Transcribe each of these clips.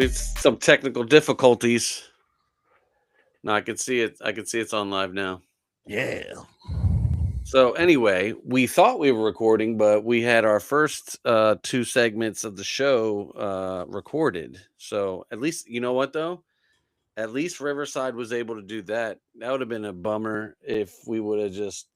having some technical difficulties. No, I can see it. I can see it's on live now. Yeah. So anyway, we thought we were recording, but we had our first two segments of the show recorded. So at least you know what though? At least Riverside was able to do that. That would have been a bummer if we would have just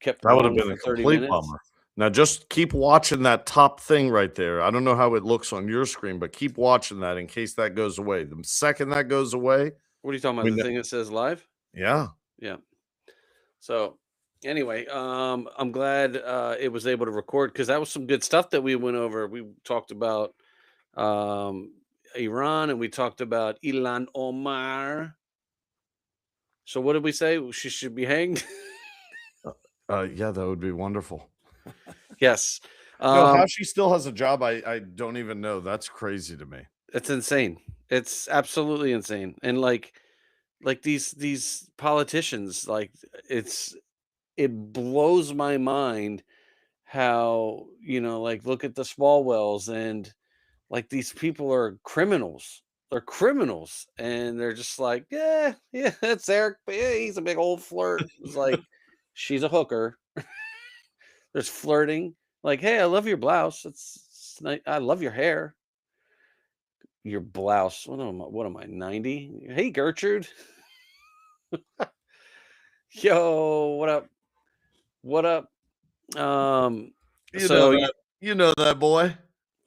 kept That would have going been for a 30 complete minutes. bummer. Now just keep watching that top thing right there. I don't know how it looks on your screen, but keep watching that in case that goes away. The second that goes away, What are you talking about? we The know. thing that says live? Yeah. Yeah. So anyway, I'm glad it was able to record because that was some good stuff that we went over. We talked about um, Iran and we talked about Ilan Omar. So what did we say? She should be hanged. Yeah, that would be wonderful. Yes. No, how she still has a job, I don't even know. That's crazy to me. It's insane. It's absolutely insane. And like these politicians, like it blows my mind how, like look at the Smallwells and like these people are criminals. They're criminals, and they're just like, yeah, yeah, that's Eric. But yeah, he's a big old flirt. It's like she's a hooker. There's flirting. Like, hey, I love your blouse. It's nice. I love your hair. Your blouse. What am I? 90? Hey, Gertrude. Yo, what up? What up? Um, You know so that. You know that boy.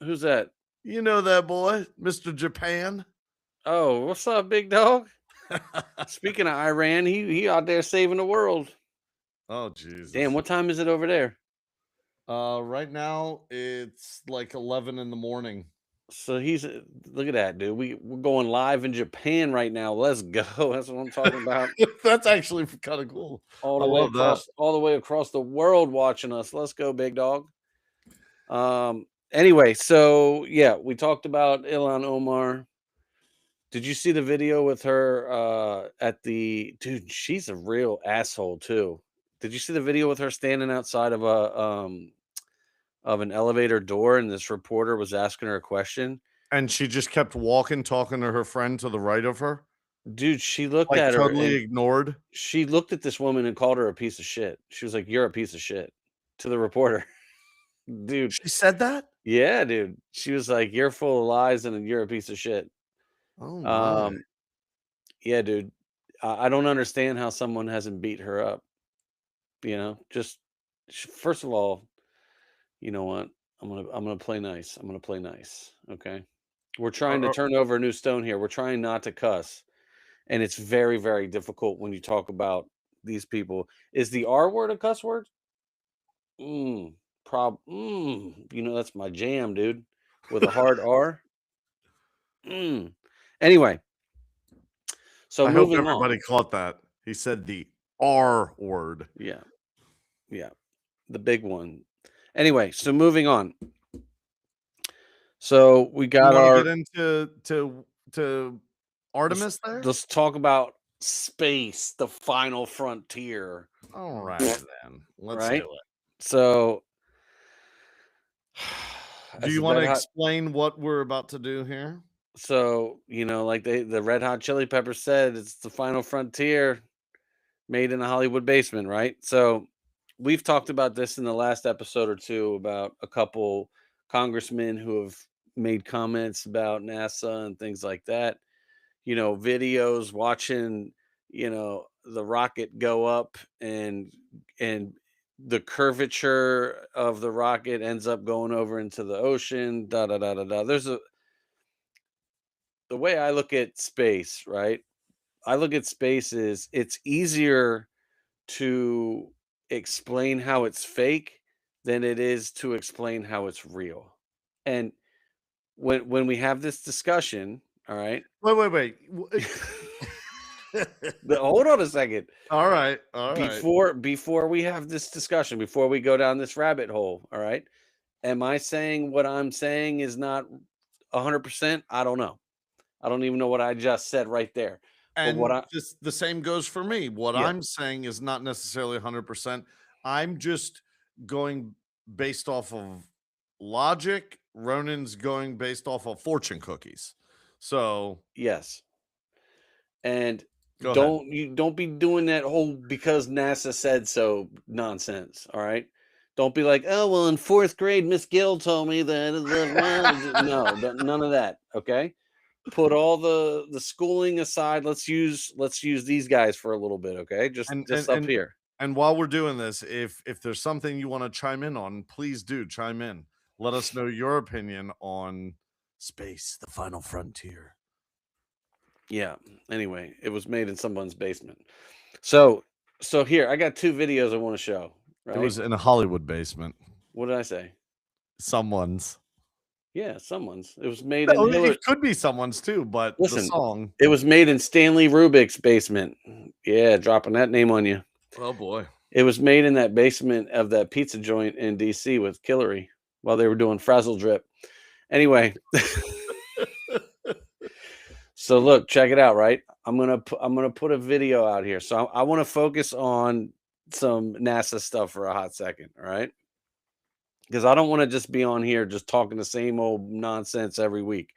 who's that? You know that boy, Mr. Japan. Oh, what's up, big dog? Speaking of Iran, he out there saving the world. Oh Jesus. Damn, what time is it over there? Right now it's like 11 in the morning. So he's look at that, dude. We're going live in Japan right now. Let's go. That's what I'm talking about. That's actually kind of cool. All I the way love that. across, all the way across the world watching us. Let's go, big dog. Anyway, so yeah, we talked about Ilhan Omar. Did you see the video with her at the dude? She's a real asshole too. Did you see the video with her standing outside of an elevator door and this reporter was asking her a question? And she just kept walking, talking to her friend to the right of her. Dude, she looked Like at her totally and ignored. she looked at this woman and called her a piece of shit. She was like, "You're a piece of shit," to the reporter. Dude, She said that? yeah, dude. She was like, "You're full of lies and you're a piece of shit." Oh my. Um, yeah, dude. I don't understand how someone hasn't beat her up. Just first of all, you know what? I'm gonna play nice. I'm gonna play nice. Okay. We're trying to Or turn over a new stone here. We're trying not to cuss. And it's very, very difficult when you talk about these people. Is the R word a cuss word? That's my jam, dude. With a hard R. Mm. Anyway, so I hope moving on. everybody caught that. He said the R word. Yeah, yeah, the big one. Anyway, so moving on. So we You got want to our. get into Artemis there? Let's talk about space, the final frontier. All right then. Let's Right. do it. So, Do as you the want Red to Hot, explain what we're about to do here? so like the Red Hot Chili Peppers said, it's the final frontier, made in a Hollywood basement, right? So, we've talked about this in the last episode or two about a couple congressmen who have made comments about NASA and things like that. Videos watching, the rocket go up and the curvature of the rocket ends up going over into the ocean, da da da da da. The way I look at space, right? I look at space is it's easier to explain how it's fake than it is to explain how it's real. And when we have this discussion, all right. Wait. Hold on a second. All right. Before we have this discussion, before we go down this rabbit hole, all right? Am I saying what I'm saying is not 100%? I don't know. I don't even know what I just said right there. But what And I the same goes for me. What yeah, I'm saying is not necessarily 100%. I'm just going based off of logic. Ronan's going based off of fortune cookies. So Yes. And go ahead. don't be doing that whole because NASA said so nonsense. All right. Don't be like, oh well, in fourth grade, Miss Gill told me that. No, none of that. Okay. Put all the schooling aside. Let's use these guys for a little bit. Okay. Just and and just up and here. and while we're doing this, if there's something you want to chime in on, please do chime in. Let us know your opinion on space, the final frontier. Yeah. Anyway, it was made in someone's basement. So so here I got two videos I want to show. It Right. was in a Hollywood basement. What did I say? Someone's. Yeah, someone's. It was made in No, Hillary. it could be someone's too, but the Listen, song. it was made in Stanley Rubik's basement. Yeah, dropping that name on you. Oh boy. It was made in that basement of that pizza joint in DC with Killary while they were doing Frazzle Drip. Anyway, so look, check it out, right? I'm gonna put a video out here. So I want to focus on some NASA stuff for a hot second, all right? Because I don't want to just be on here just talking the same old nonsense every week.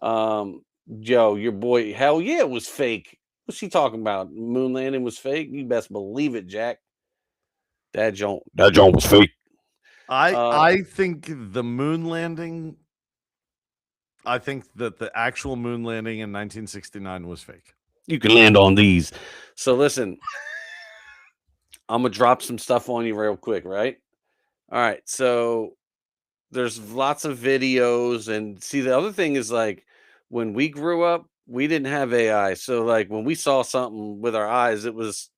Joe, your boy, hell yeah, it was fake. What's she talking about? Moon landing was fake? You best believe it, Jack. That joint was fake. Uh, I think the moon landing. I think that the actual moon landing in 1969 was fake. you can land on these. So listen, I'm gonna drop some stuff on you real quick, right? All right. So there's lots of videos, and see the other thing is like when we grew up, we didn't have AI. So like when we saw something with our eyes, it was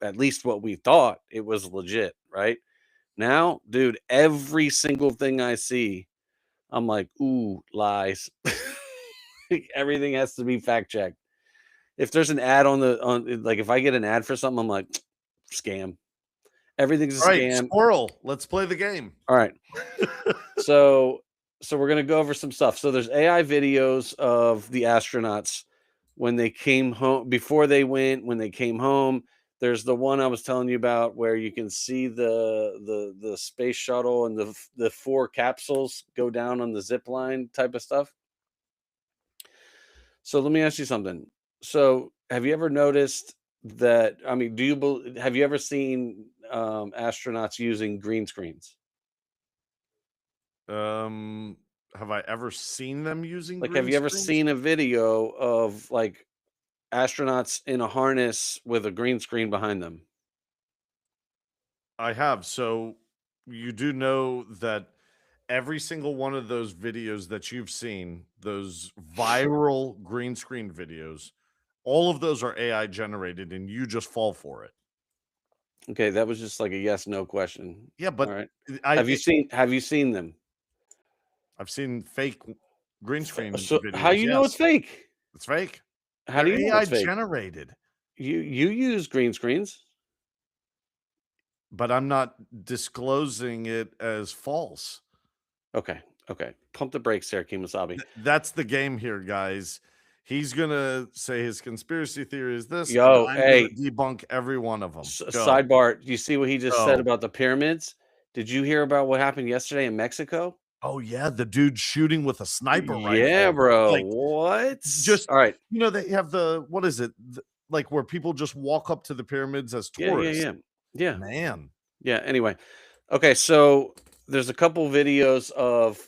at least what we thought it was legit, right? Now, dude, every single thing I see, I'm like, ooh, lies. Everything has to be fact checked. If there's an ad on like if I get an ad for something, I'm like, scam. Everything's All a right, scam. squirrel. Let's play the game. All right. So so we're gonna go over some stuff. So there's AI videos of the astronauts when they came home before they went, when they came home. There's the one I was telling you about where you can see the space shuttle and the four capsules go down on the zip line type of stuff. So let me ask you something. So have you ever noticed that? I mean, have you ever seen astronauts using green screens? Um, have I ever seen them using Like, have green you ever screens? seen a video of like astronauts in a harness with a green screen behind them? I have. So you do know that every single one of those videos that you've seen, those viral green screen videos, all of those are AI generated and you just fall for it. Okay, that was just like a yes no question. Yeah, All but right. I it, Have you seen them? I've seen fake green screen So how videos. you know it's Yes, fake? it's fake. How do They're you know AI it's fake? generated, You use green screens. but I'm not disclosing it as false. Okay. Okay. Pump the brakes there, Kimasabi. That's the game here, guys. He's gonna say his conspiracy theory is this, and Yo, I'm gonna hey, debunk every one of them. Go, sidebar. Do you see what he just said go. about the pyramids? Did you hear about what happened yesterday in Mexico? Oh yeah, the dude shooting with a sniper Yeah, rifle. bro. Like What? just All right. they have the what is it? Like where people just walk up to the pyramids as Yeah, yeah, tourists. yeah. Yeah. Man. Yeah. Anyway. Okay, so there's a couple videos of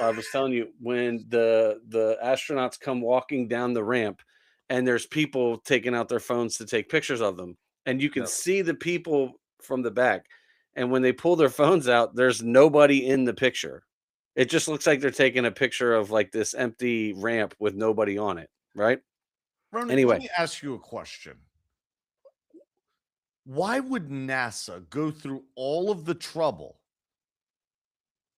I was telling you when the astronauts come walking down the ramp and there's people taking out their phones to take pictures of them. And you can Yep. see the people from the back. And when they pull their phones out, there's nobody in the picture. It just looks like they're taking a picture of like this empty ramp with nobody on it, right? Ronan, let Anyway, me ask you a question. Why would NASA go through all of the trouble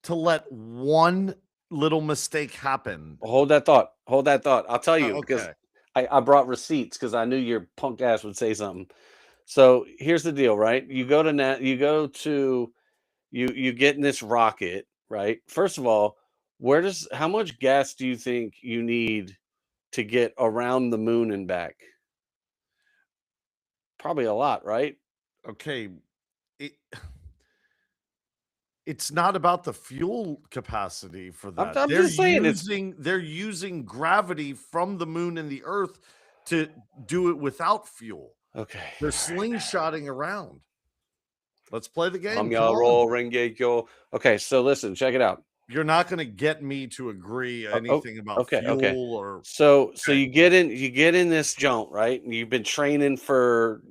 to let one little mistake happen? hold that thought. Hold that thought. I'll tell you because Okay. I brought receipts because I knew your punk ass would say something. So here's the deal, right? You get in this rocket, right? First of all, how much gas do you think you need to get around the moon and back? Probably a lot, right? Okay. It It's not about the fuel capacity for I'm, that. I'm just saying it's They're using gravity from the moon and the earth to do it without fuel. okay. They're slingshotting around. Let's play the game. Come Roll, on. Rengekyo. Okay, so listen, check it out. You're not going to get me to agree anything about Okay, fuel okay. or So okay. you get in this jump, right? And you've been training for,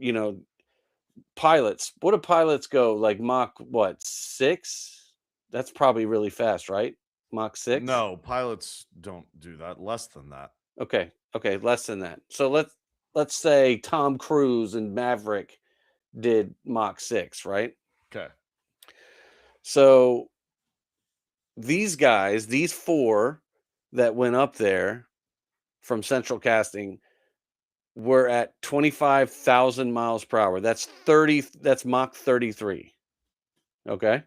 pilots. What do pilots go like Mach what 6? That's probably really fast, right? Mach 6? No, pilots don't do that. Less than that. Okay. Okay, less than that. So let's say Tom Cruise and Maverick did Mach 6, right? Okay. So these guys, these 4 that went up there from Central Casting were at 25,000 miles per hour. That's Mach 33. Okay?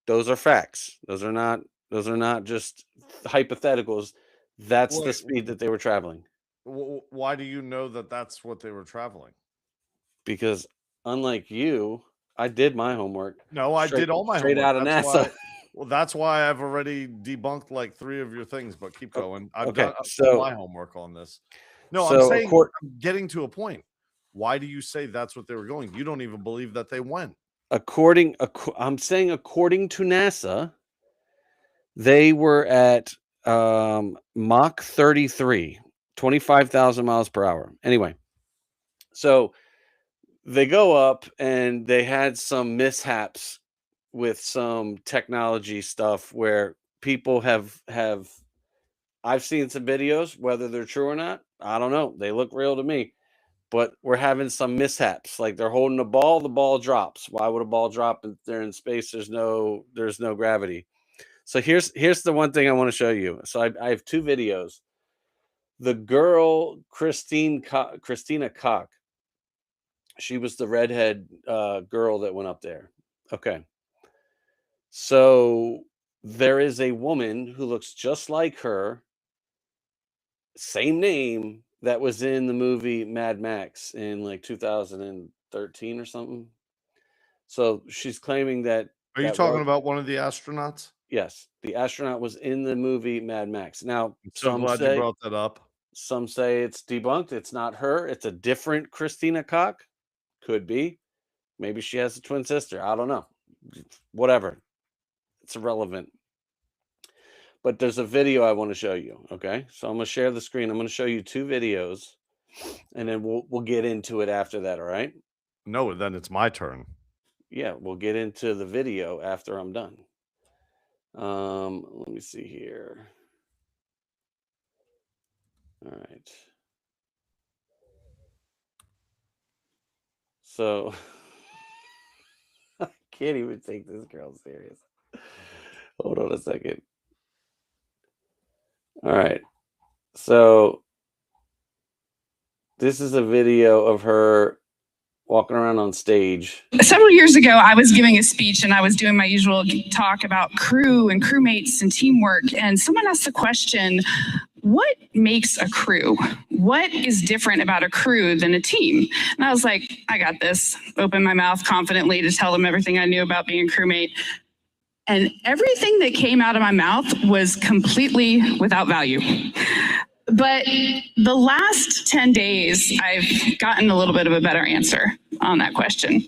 Those are facts. Those are not just hypotheticals. That's the Wait, speed that they were traveling. why do you know that that's what they were traveling? Because unlike you, I did my homework. No, I did all my straight homework. out of That's NASA. why, well, that's why I've already debunked like 3 of your things, but keep going. I've Okay, done so my homework on this. No, I'm so saying I'm getting to a point. Why do you say that's what they were going? You don't even believe that they went. I'm saying according to NASA, they were at Mach 33, 25,000 miles per hour. Anyway, so they go up and they had some mishaps with some technology stuff where people have I've seen some videos, whether they're true or not, I don't know. They look real to me. But we're having some mishaps. Like they're holding a ball, the ball drops. Why would a ball drop if they're in space? There's no gravity. So here's the one thing I want to show you. So I have 2 videos. The girl Christina Koch, she was the redhead girl that went up there. Okay. So there is a woman who looks just like her, same name, that was in the movie Mad Max in like 2013 or something. So she's claiming that Are you talking about one of the astronauts? yes, the astronaut was in the movie Mad Max. Now, I'm so glad you brought that up. some say it's debunked. It's not her. It's a different Christina Koch. Could be. Maybe she has a twin sister. I don't know. Whatever. It's irrelevant. But there's a video I want to show you. Okay. So I'm going to share the screen. I'm going to show you 2 videos and then we'll get into it after that. All right. No, then it's my turn. Yeah. We'll get into the video after I'm done. Let me see here. All right. So I can't even take this girl serious. Hold on a second. All right. So this is a video of her walking around on stage. Several years ago, I was giving a speech and I was doing my usual talk about crew and crewmates and teamwork. And someone asked the question, what makes a crew? What is different about a crew than a team? And I was like, I got this. Opened my mouth confidently to tell them everything I knew about being a crewmate. And everything that came out of my mouth was completely without value. But the last 10 days, I've gotten a little bit of a better answer on that question.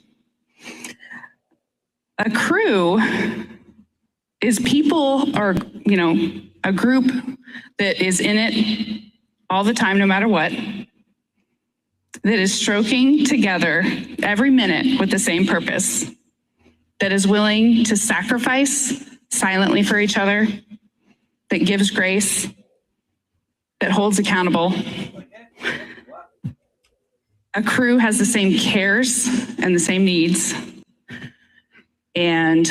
A crew is people or, a group that is in it all the time, no matter what, that is stroking together every minute with the same purpose, that is willing to sacrifice silently for each other, that gives grace, that holds accountable. A crew has the same cares and the same needs. And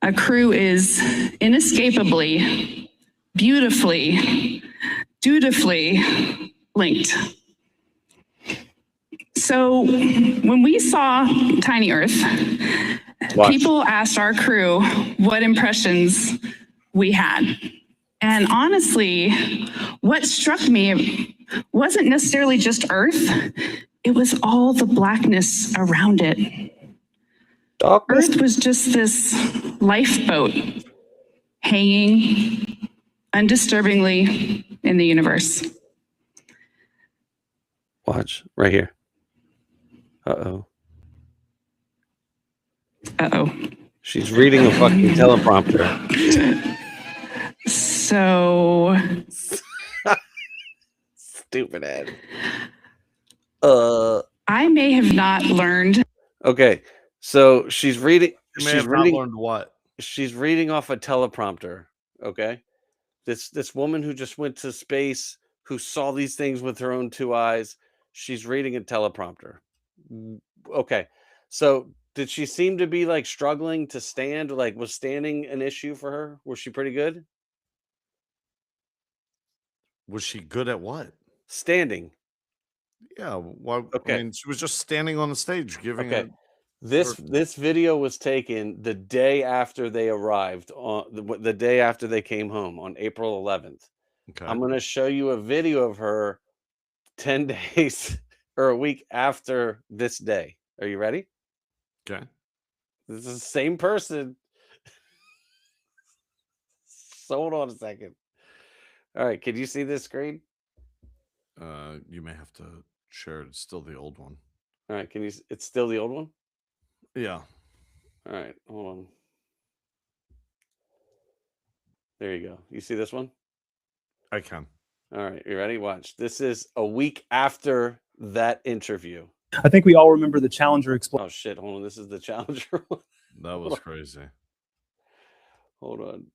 a crew is inescapably, beautifully, dutifully linked. So when we saw Tiny Earth, people asked our crew what impressions we had. And honestly, what struck me wasn't necessarily just Earth, it was all the blackness around it. Darkness. Earth was just this lifeboat hanging undisturbingly in the universe. Watch right here. Uh-oh. Uh-oh. She's reading a fucking teleprompter. So Stupid ad. I may have not learned. Okay. So she's reading. You may She's have not reading. learned what. She's reading off a teleprompter. Okay. This woman who just went to space, who saw these things with her own two eyes. She's reading a teleprompter. Okay. So did she seem to be like struggling to stand? Like, was standing an issue for her? Was she pretty good? Was she good at what? Standing. Yeah. Why? Okay. I mean, she was just standing on the stage giving Okay. it. This video was taken the day after they arrived on the day after they came home on April 11th. Okay. I'm going to show you a video of her 10 days or a week after this day. Are you ready? Okay. This is the same person. So hold on a second. All right, can you see this screen? You may have to share it. It's still the old one. All right, can you? It's still the old one. Yeah. All right, hold on. There you go. You see this one? I can. All right, you ready? Watch. This is a week after that interview. I think we all remember the Challenger explosion. Oh shit! Hold on. This is the Challenger one. That was crazy. Hold on.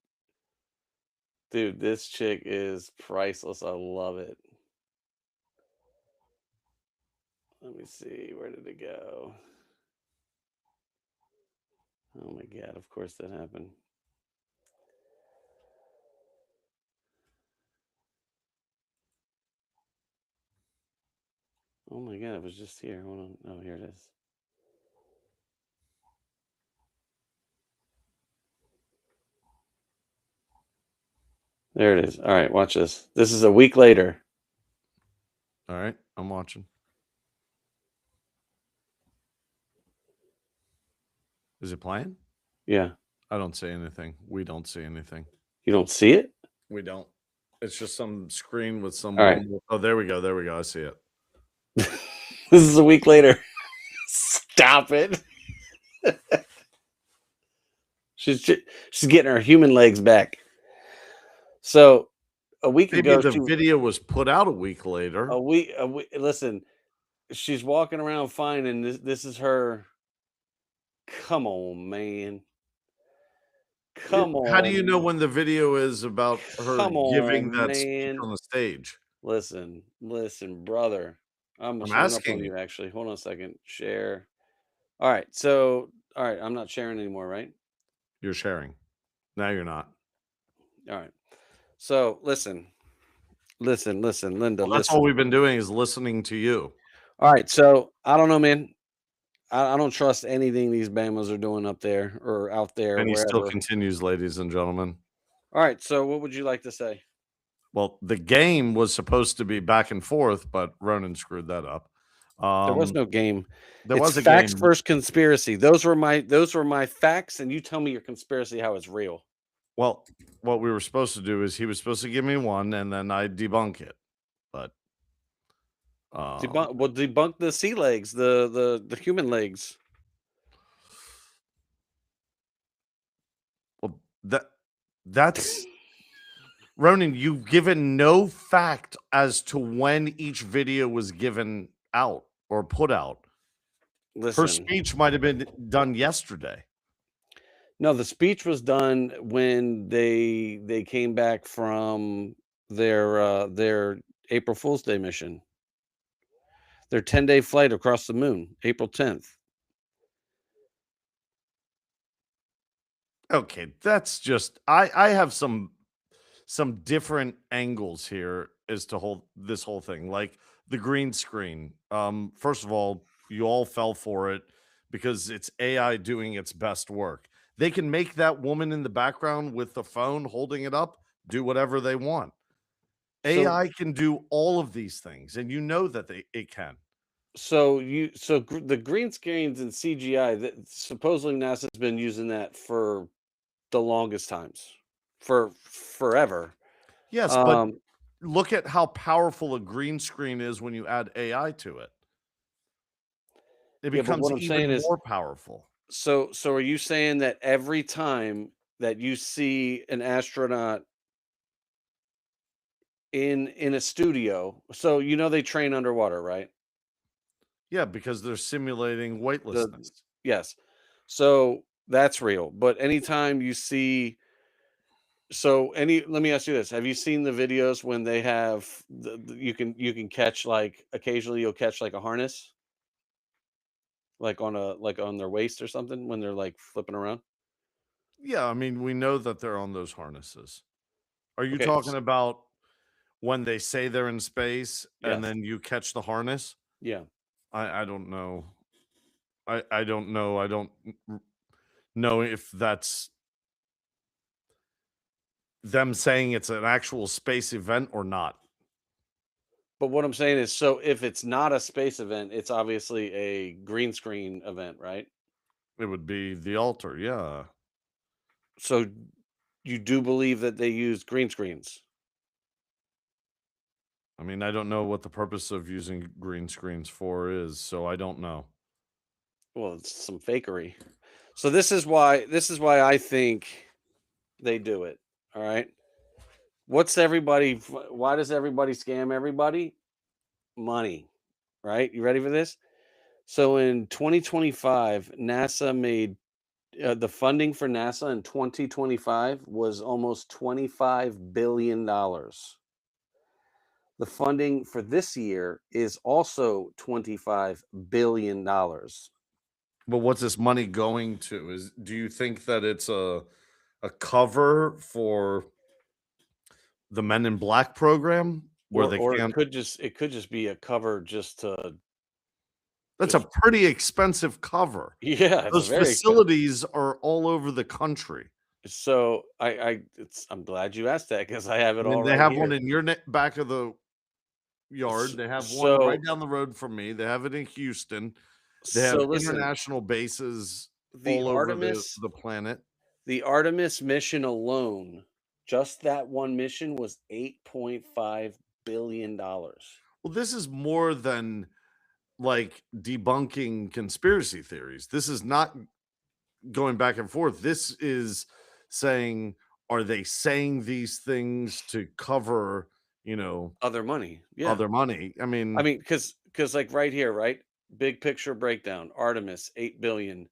Dude, this chick is priceless. I love it. Let me see. Where did it go? Oh my God. Of course that happened. Oh my God. It was just here. Hold on. Oh, here it is. There it is. All right. Watch this. This is a week later. All right. I'm watching. Is it playing? Yeah. I don't see anything. We don't see anything. You don't see it? We don't. It's just some screen with some. All right. Oh, there we go. There we go. I see it. This is a week later. Stop it. She's getting her human legs back. So a week Maybe ago, the video was put out a week later. a week. Listen, she's walking around fine, and this is her. Come on, man. Come on. How do you know when the video is about her Come giving on, that speech man. on the stage? Listen, brother. I'm showing up asking on you. you. Actually, hold on a second. Share. All right. So, all right. I'm not sharing anymore, right? You're sharing. Now you're not. All right. So listen, Linda. Well, that's all we've been doing is listening to you. All right. So I don't know, man. I don't trust anything these Bamas are doing up there or out there. And he wherever. still continues, ladies and gentlemen. All right. So what would you like to say? Well, the game was supposed to be back and forth, but Ronan screwed that up. There was no game. There was a facts game. versus conspiracy. Those were my facts, and you tell me your conspiracy how it's real. Well, what we were supposed to do is he was supposed to give me one, and then I debunk it. But debunk the sea legs, the human legs. Well, that's Ronan. You've given no fact as to when each video was given out or put out. Listen, her speech might have been done yesterday. No, the speech was done when they came back from their April Fool's Day mission. Their 10-day flight across the moon, April 10th. Okay, that's just I have some different angles here as to this whole thing. Like the green screen. First of all, you all fell for it because it's AI doing its best work. They can make that woman in the background with the phone holding it up do whatever they want. AI can do all of these things, and you know that it can. the green screens and CGI that supposedly NASA's been using that for the longest times, for forever. Yes, but Um, look at how powerful a green screen is when you add AI to it. It yeah, but becomes what I'm even saying is, more powerful. so are you saying that every time that you see an astronaut in a studio, so they train underwater, right? Yeah, because they're simulating The weightlessness. Yes. So that's real. But anytime you see let me ask you this. Have you seen the videos when they have you can catch, like, occasionally you'll catch, like, a harness, like on their waist or something when they're, like, flipping around? Yeah, I mean, we know that they're on those harnesses. Are you Okay. talking about when they say they're in space and Yes. then you catch the harness? Yeah. I don't know. I don't know. I don't know if that's them saying it's an actual space event or not. But what I'm saying is, so if it's not a space event, it's obviously a green screen event, right? It would be the altar, yeah. So you do believe that they use green screens? I mean, I don't know what the purpose of using green screens for is, so I don't know. Well, it's some fakery. So this is why I think they do it. All right. Why does everybody scam everybody? Money, right? You ready for this? So in 2025, NASA made the funding for NASA in 2025 was almost $25 billion. The funding for this year is also $25 billion. But what's this money going to? Do you think that it's a cover for the Men in Black program where they Or can't? it could just be a cover just to That's a just pretty expensive cover. yeah, it's a Those very expensive. facilities are all over the country. So I'm glad you asked that because I have I it mean, all they right have one here. in your back of the yard. They have one right So down the road from me. They have it in Houston. They so have listen, international bases the all over Artemis the planet. the Artemis mission alone, just that one mission was $8.5 billion. Well, this is more than like debunking conspiracy theories. This is not going back and forth. This is saying, are they saying these things to cover, you know, Other money. Yeah. other money? I I mean, mean, because like right here, right? Big picture breakdown. Artemis, 8 billion.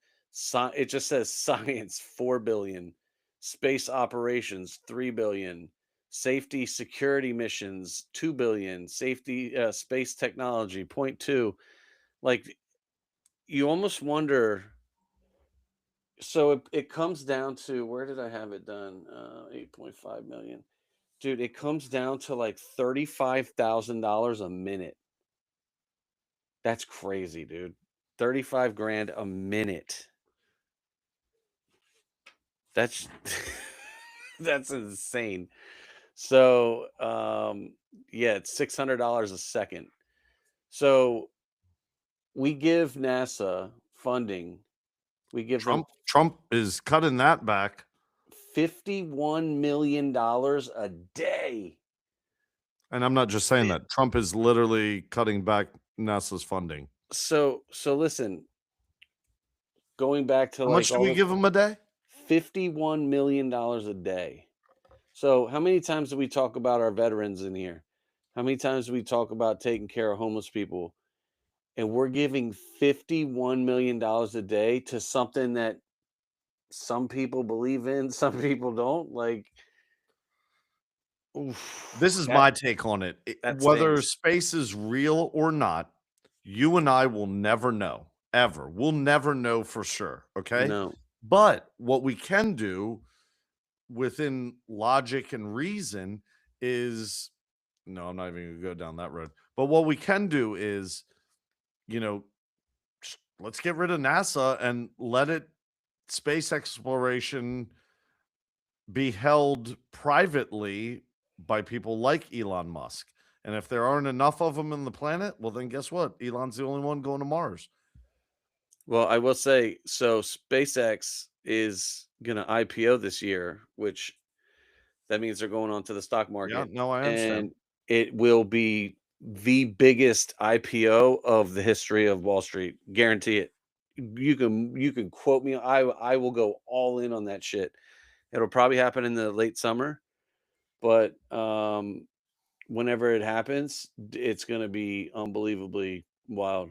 It just says science, 4 billion. Space operations, 3 billion. Safety security missions, 2 billion. Safety space technology, point 0.2. Like, you almost wonder. So it comes down to, where did I have it done? 8.5 million. Dude, it comes down to like $35,000 a minute. That's crazy, dude. 35 grand a minute. That's that's insane. So, yeah, it's $600 a second. So we give NASA funding. We give them Trump is cutting that back. $51 million a day. And I'm not just saying Fi- that. Trump is literally cutting back NASA's funding. So listen, going back to How like much do all we the give him a day? $51 million a day. So, how many times do we talk about our veterans in here? How many times do we talk about taking care of homeless people? And we're giving $51 million a day to something that some people believe in, some people don't. Like, This oof, is my take on it. that Whether stings. space is real or not, you and I will never know, ever. We'll never know for sure. Okay. No. But what we can do within logic and reason is no, I'm not even going to go down that road. But what we can do is, you know, let's get rid of NASA and let it space exploration be held privately by people like Elon Musk. And if there aren't enough of them in the planet, well, then guess what? Elon's the only one going to Mars. Well, I will say, so SpaceX is going to IPO this year, which that means they're going onto the stock Yeah, market, no, I understand. and it will be the biggest IPO of the history of Wall Street. Guarantee it. You can quote me. I will go all in on that shit. It'll probably happen in the late summer, but whenever it happens, it's going to be unbelievably wild.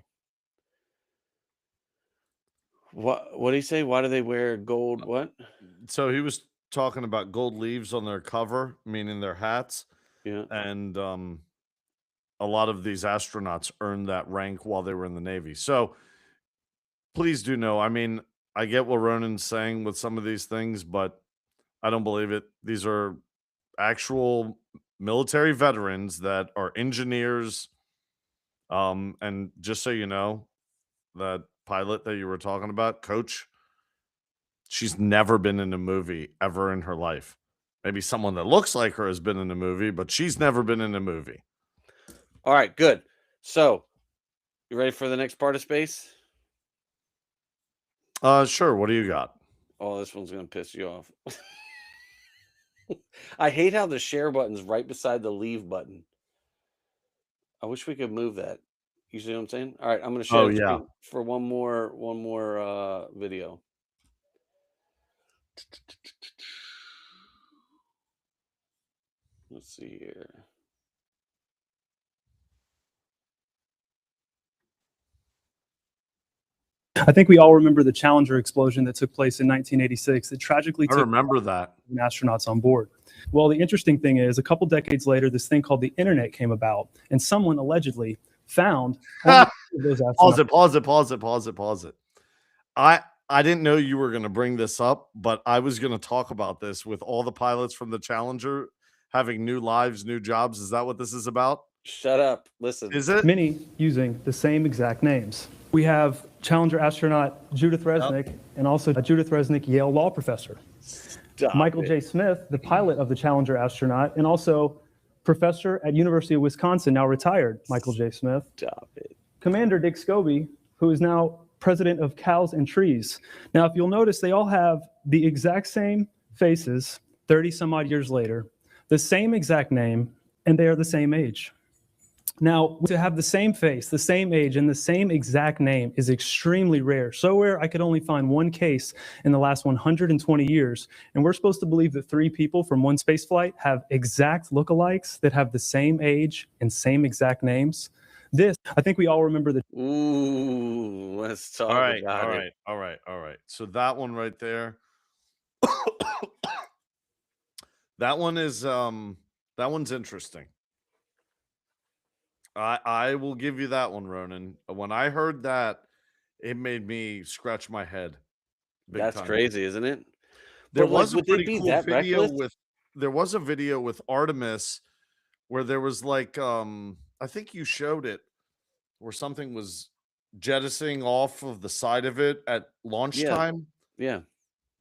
What did he say? Why do they wear gold? What? So he was talking about gold leaves on their cover, meaning their hats. Yeah. And a lot of these astronauts earned that rank while they were in the Navy. So please do know. I mean, I get what Ronan's saying with some of these things, but I don't believe it. These are actual military veterans that are engineers. And just so you know, that pilot that you were talking about, Coach, she's never been in a movie ever in her life. Maybe someone that looks like her has been in a movie, but she's never been in a movie. All right, good. So, you ready for the next part of space? Sure. What do you got? Oh, this one's going to piss you off. I hate how the share button's right beside the leave button. I wish we could move that. You see what I'm saying? All right, I'm going to share Oh, the yeah. screen for one more video. Let's see here. I think we all remember the Challenger explosion that took place in 1986. It tragically I took remember that. astronauts on board. Well, the interesting thing is, a couple decades later, this thing called the internet came about, and someone allegedly found only those astronauts. Pause it. I didn't know you were going to bring this up, but I was going to talk about this with all the pilots from the Challenger having new lives, new jobs. Is that what this is about? Shut up. Listen. Is it? Many using the same exact names. We have Challenger astronaut Judith Resnick and also Judith Resnick, Yale law professor. Stop Michael it. J. Smith, the pilot of the Challenger astronaut, and also professor at University of Wisconsin, now retired, Michael J. Smith. Stop it. Commander Dick Scobie, who is now president of Cows and Trees. Now, if you'll notice, they all have the exact same faces 30 some odd years later, the same exact name, and they are the same age. Now, to have the same face, the same age, and the same exact name is extremely rare. So rare, I could only find one case in the last 120 years. And we're supposed to believe that 3 people from one space flight have exact lookalikes that have the same age and same exact names. This, I think we all remember the Ooh, let's talk All right. about it. All right. So that one right there. That one is that one's interesting. I will give you that one, Ronan. When I heard that, it made me scratch my head. Big That's time. crazy, isn't it? There But, like, was a would they pretty be cool that video reckless? there was a video with Artemis where there was like I think you showed it where something was jettisoning off of the side of it at launch Yeah. time. Yeah,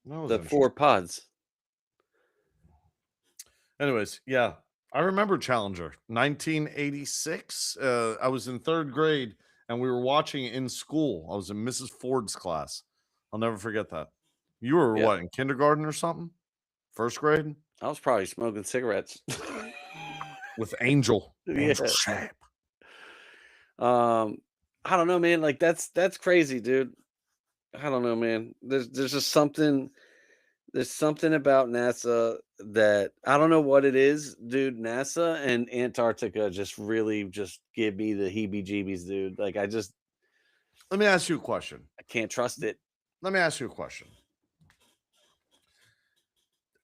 That was the 4 pods. Anyways, yeah. I remember Challenger 1986. I was in 3rd grade and we were watching it in school. I was in Mrs. Ford's class. I'll never forget that. You were Yeah. what, in kindergarten or something? 1st grade? I was probably smoking cigarettes. With Angel. Angel Yeah. Shape. I don't know, man. Like that's crazy, dude. I don't know, man. There's just something. There's something about NASA that I don't know what it is, dude. NASA and Antarctica just really just give me the heebie-jeebies, dude. Like I Let me ask you a question. I can't trust it. Let me ask you a question.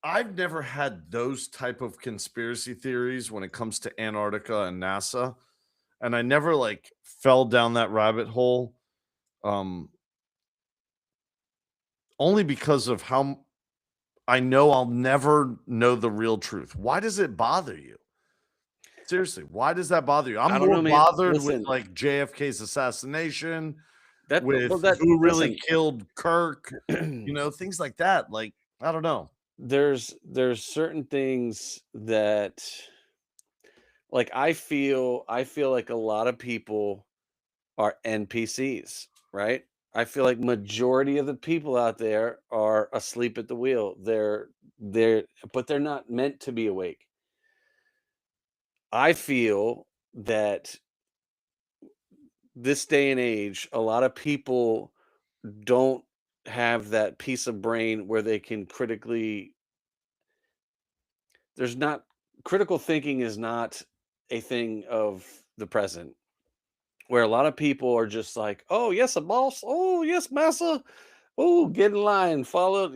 I've never had those type of conspiracy theories when it comes to Antarctica and NASA, and I never like fell down that rabbit hole, only because of how I know I'll never know the real truth. Why does it bother you? Seriously, why does that bother you? I I'm don't more know, man. bothered Listen. with like JFK's assassination, That with well, that who really listen, killed Kirk, you know, things like that. Like, I don't know. there's certain things that Like I feel like a lot of people are NPCs, right? I feel like majority of the people out there are asleep at the wheel. They're but they're not meant to be awake. I feel that this day and age, a lot of people don't have that piece of brain where they can critically there's not critical thinking is not a thing of the present. Where a lot of people are just like, "Oh, yes, a boss. Oh, yes, massa. Oh, get in line, follow,"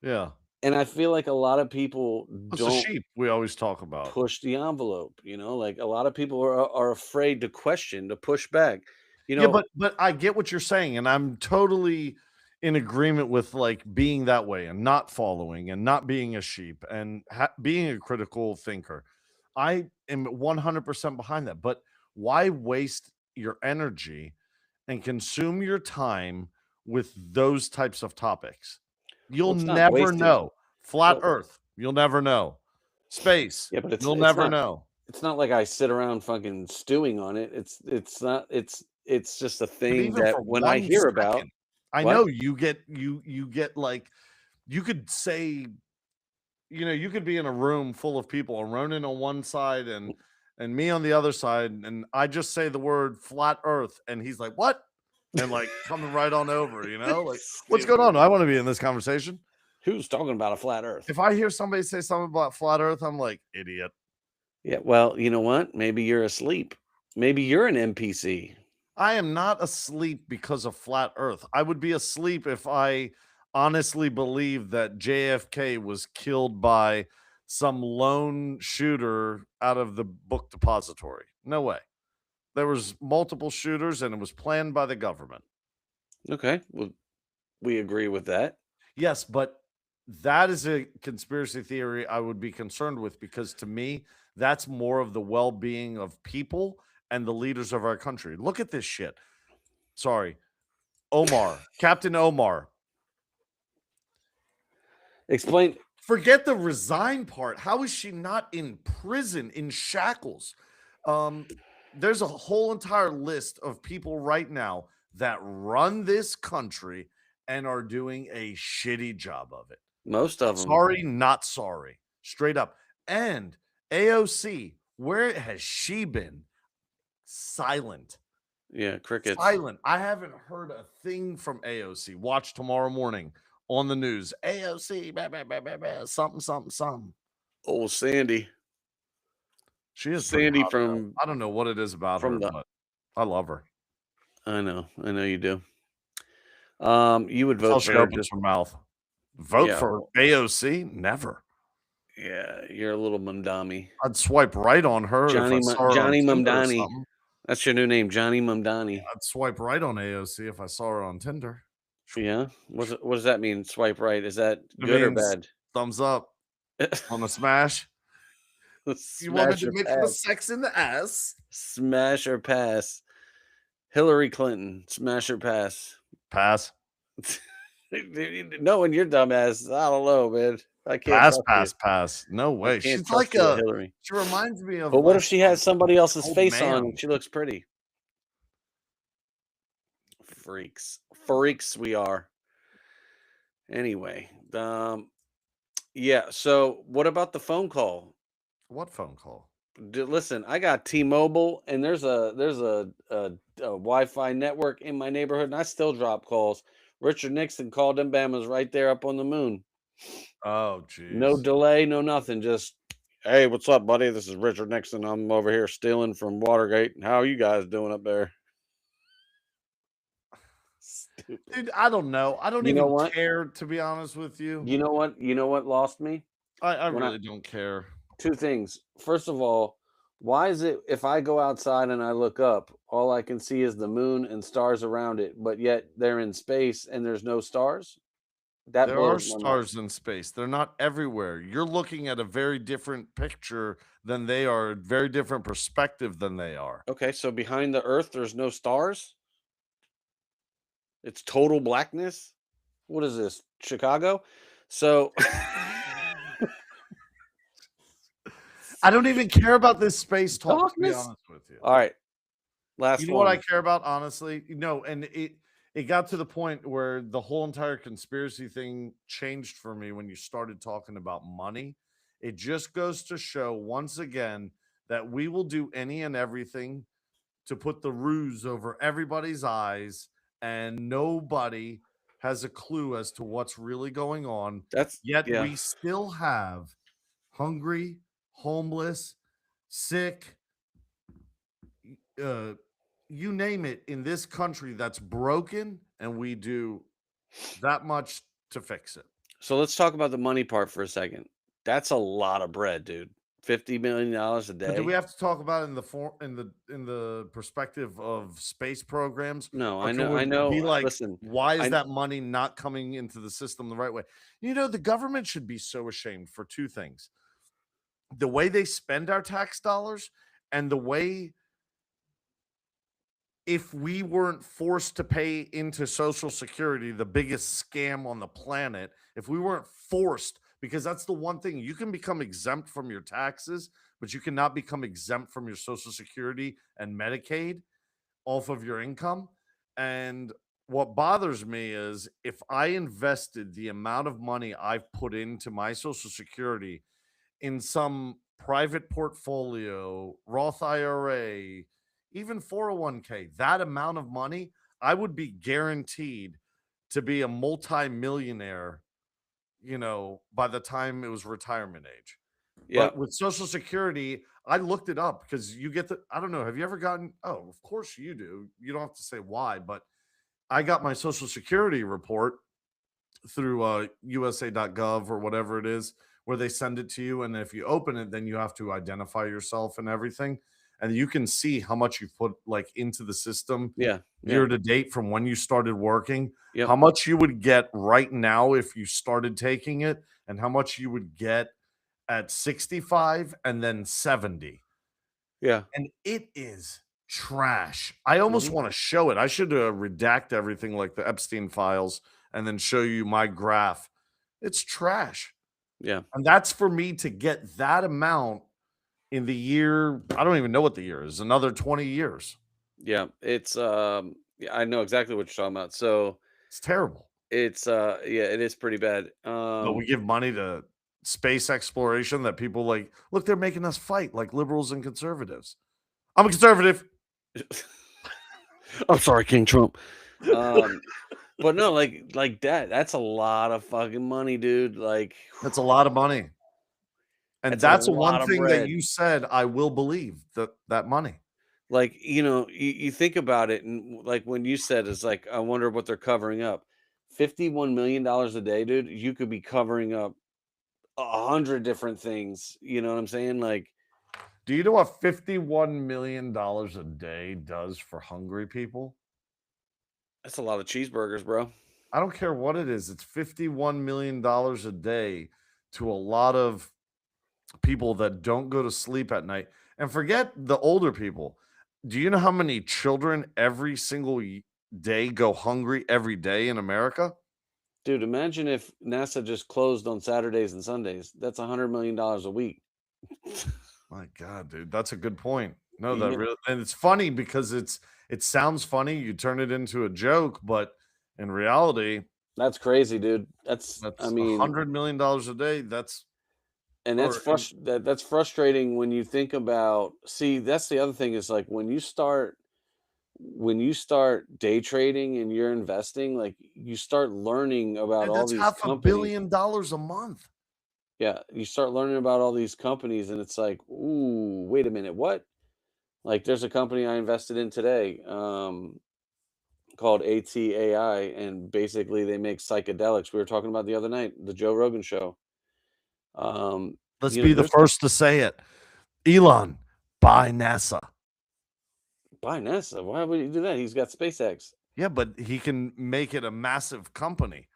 Yeah. and I feel like a lot of people It's a don't sheep we always talk about. push the envelope, like a lot of people are afraid to question, to push back. You Yeah, know, but I get what you're saying, and I'm totally in agreement with like being that way and not following and not being a sheep and being a critical thinker. I am 100% behind that. But why waste your energy and consume your time with those types of topics? well, You'll it's not never wasted. know. Flat Well, Earth, you'll never know. Space, yeah, but you'll never know. it's not like I sit around fucking stewing on it. It's not it's just a But thing even that for when I 1 hear about second, I what? know you get, like you could say, you could be in a room full of people and Ronan on one side and me on the other side, and I just say the word flat earth, and he's like, "What?" And, like, coming right on over, like, "What's going on? Stupid. I wanna be in this conversation." Who's talking about a flat earth? If I hear somebody say something about flat earth, I'm like, "Idiot." Yeah, well, you know what? Maybe you're asleep. Maybe you're an NPC. I am not asleep because of flat earth. I would be asleep if I honestly believed that JFK was killed by some lone shooter out of the book depository. No way. There was multiple shooters and it was planned by the government. Okay, well, we agree with that. Yes, but that is a conspiracy theory I would be concerned with because to me, that's more of the well-being of people and the leaders of our country. Look at this shit. Sorry. Omar, Captain Omar. Explain. Forget the resign part. How is she not in prison in shackles? There's a whole entire list of people right now that run this country and are doing a shitty job of it. Most of them. Sorry, not sorry. Straight up. And AOC, where has she been? Silent. Yeah, crickets. Silent. I haven't heard a thing from AOC. Watch tomorrow morning on the news. AOC, blah, blah, blah, blah, blah, something, something, something. Old Sandy. She is pretty Sandy hot, though. from I don't know what it is about her, the but I love her. I know you do. You would That's how vote she for her opens her mouth. Vote Yeah, for AOC? Never. yeah, you're a little Mumdami. I'd swipe right on her if I saw her on Johnny Tinder or Mumdani. something. That's your new name, Johnny Mumdani. I'd swipe right on AOC if I saw her on Tinder. Yeah. What does that mean? Swipe right? Is that It good or means bad? thumbs up on a smash. You want me Smash to or make the pass? sex in the ass? Smash or pass? Hillary Clinton. Smash or pass? Pass. Knowing your dumb ass, I don't know, man. I can't Pass, trust pass, you. pass. No I way. can't She's trust like you with a Hillary. she reminds me of But what if like she has somebody else's old face on man. and she looks pretty? Freaks we are. Anyway, yeah. So what about the phone call? What phone call? Listen, I got T-Mobile, and there's a Wi-Fi network in my neighborhood, and I still drop calls. Richard Nixon called them Bamas right there up on the moon. Oh, No geez. delay, no nothing. Just, hey, what's up, buddy? This is Richard Nixon. I'm over here stealing from Watergate. How are you guys doing up there? Stupid. Dude, I don't know. I don't You know even what? care, to be honest with you. You know what? You know what lost me? I When I really don't care. Two things. First of all, why is it if I go outside and I look up, all I can see is the moon and stars around it, but yet they're in space and there's no stars? That There are blows my mind. stars in space. They're not everywhere. You're looking at a very different picture than they are, a very different perspective than they are. Okay, so behind the Earth, there's no stars? It's total blackness? What is this? Chicago? So I don't even care about this space talk, to be Darkness? honest with you. All right. Last You know one. what I care about, honestly? And it got to the point where the whole entire conspiracy thing changed for me when you started talking about money. It just goes to show once again that we will do any and everything to put the ruse over everybody's eyes, and nobody has a clue as to what's really going on. That's Yet yeah. we still have hungry, homeless, sick, you name it in this country that's broken, and we do that much to fix it. So let's talk about the money part for a second. That's a lot of bread, dude. $50 million a But do we day. have to talk about it in the perspective of space programs? No, Or I can know. we I know. be like, Listen, why is I that money not coming into the system the right way? The government should be so ashamed for two things: the way they spend our tax dollars, and the way, if we weren't forced to pay into Social Security, the biggest scam on the planet, if we weren't forced, because that's the one thing you can become exempt from your taxes, but you cannot become exempt from your Social Security and Medicaid off of your income. And what bothers me is, if I invested the amount of money I've put into my Social Security in some private portfolio, Roth IRA, even 401k, that amount of money, I would be guaranteed to be a multi-millionaire, by the time it was retirement age. yeah. But with Social Security, I looked it up because I don't know, have you ever gotten, oh, of course you do. You don't have to say why, but I got my Social Security report through USA.gov or whatever it is, where they send it to you. And if you open it, then you have to identify yourself and everything. And you can see how much you've put like into the system Yeah. year to date from when you started working, Yep. how much you would get right now if you started taking it, and how much you would get at 65 and then 70. Yeah. And it is trash. I almost Mhm. want to show it. I should redact everything like the Epstein files and then show you my graph. It's trash. Yeah. And that's for me to get that amount in the year. I don't even know what the year is. Another 20 years. Yeah. It's yeah, I know exactly what you're talking about. So It's terrible. it's yeah, it is pretty bad. But we give money to space exploration that people like, look, they're making us fight like liberals and conservatives. I'm a conservative. I'm sorry, King Trump. But no, like that's a lot of fucking money, dude. Like That's a lot of money. And that's a that's the lot one of thing that bread. you said I will believe, that money. Like, you think about it, and like when you said it's like, I wonder what they're covering up. $51 million a day, dude. You could be covering up 100 different things. You know what I'm saying? Like, Do you know what $51 million a day does for hungry people? that's a lot of cheeseburgers, bro. I don't care what it is. It's $51 million a day to a lot of people that don't go to sleep at night. And forget the older people. Do you know how many children every single day go hungry every day in America? Dude, imagine if NASA just closed on Saturdays and Sundays. That's $100 million a week. My God, dude, that's a good point. No, You that know- really, and it's funny because it sounds funny. You turn it into a joke, but in reality, That's crazy, dude. that's I mean, $100 million a day. and that's Or and that's frustrating when you think about. See, that's the other thing is like when you start day trading and you're investing, like you start learning about all that's these half a companies. billion dollars a month. Yeah, you start learning about all these companies, and it's like, ooh, wait a minute, what? Like, there's a company I invested in today, called ATAI, and basically they make psychedelics. We were talking about the other night, the Joe Rogan show. Let's be the There's first to say it. Elon, buy NASA. buy NASA. Why would he do that? He's got SpaceX. Yeah, but he can make it a massive company.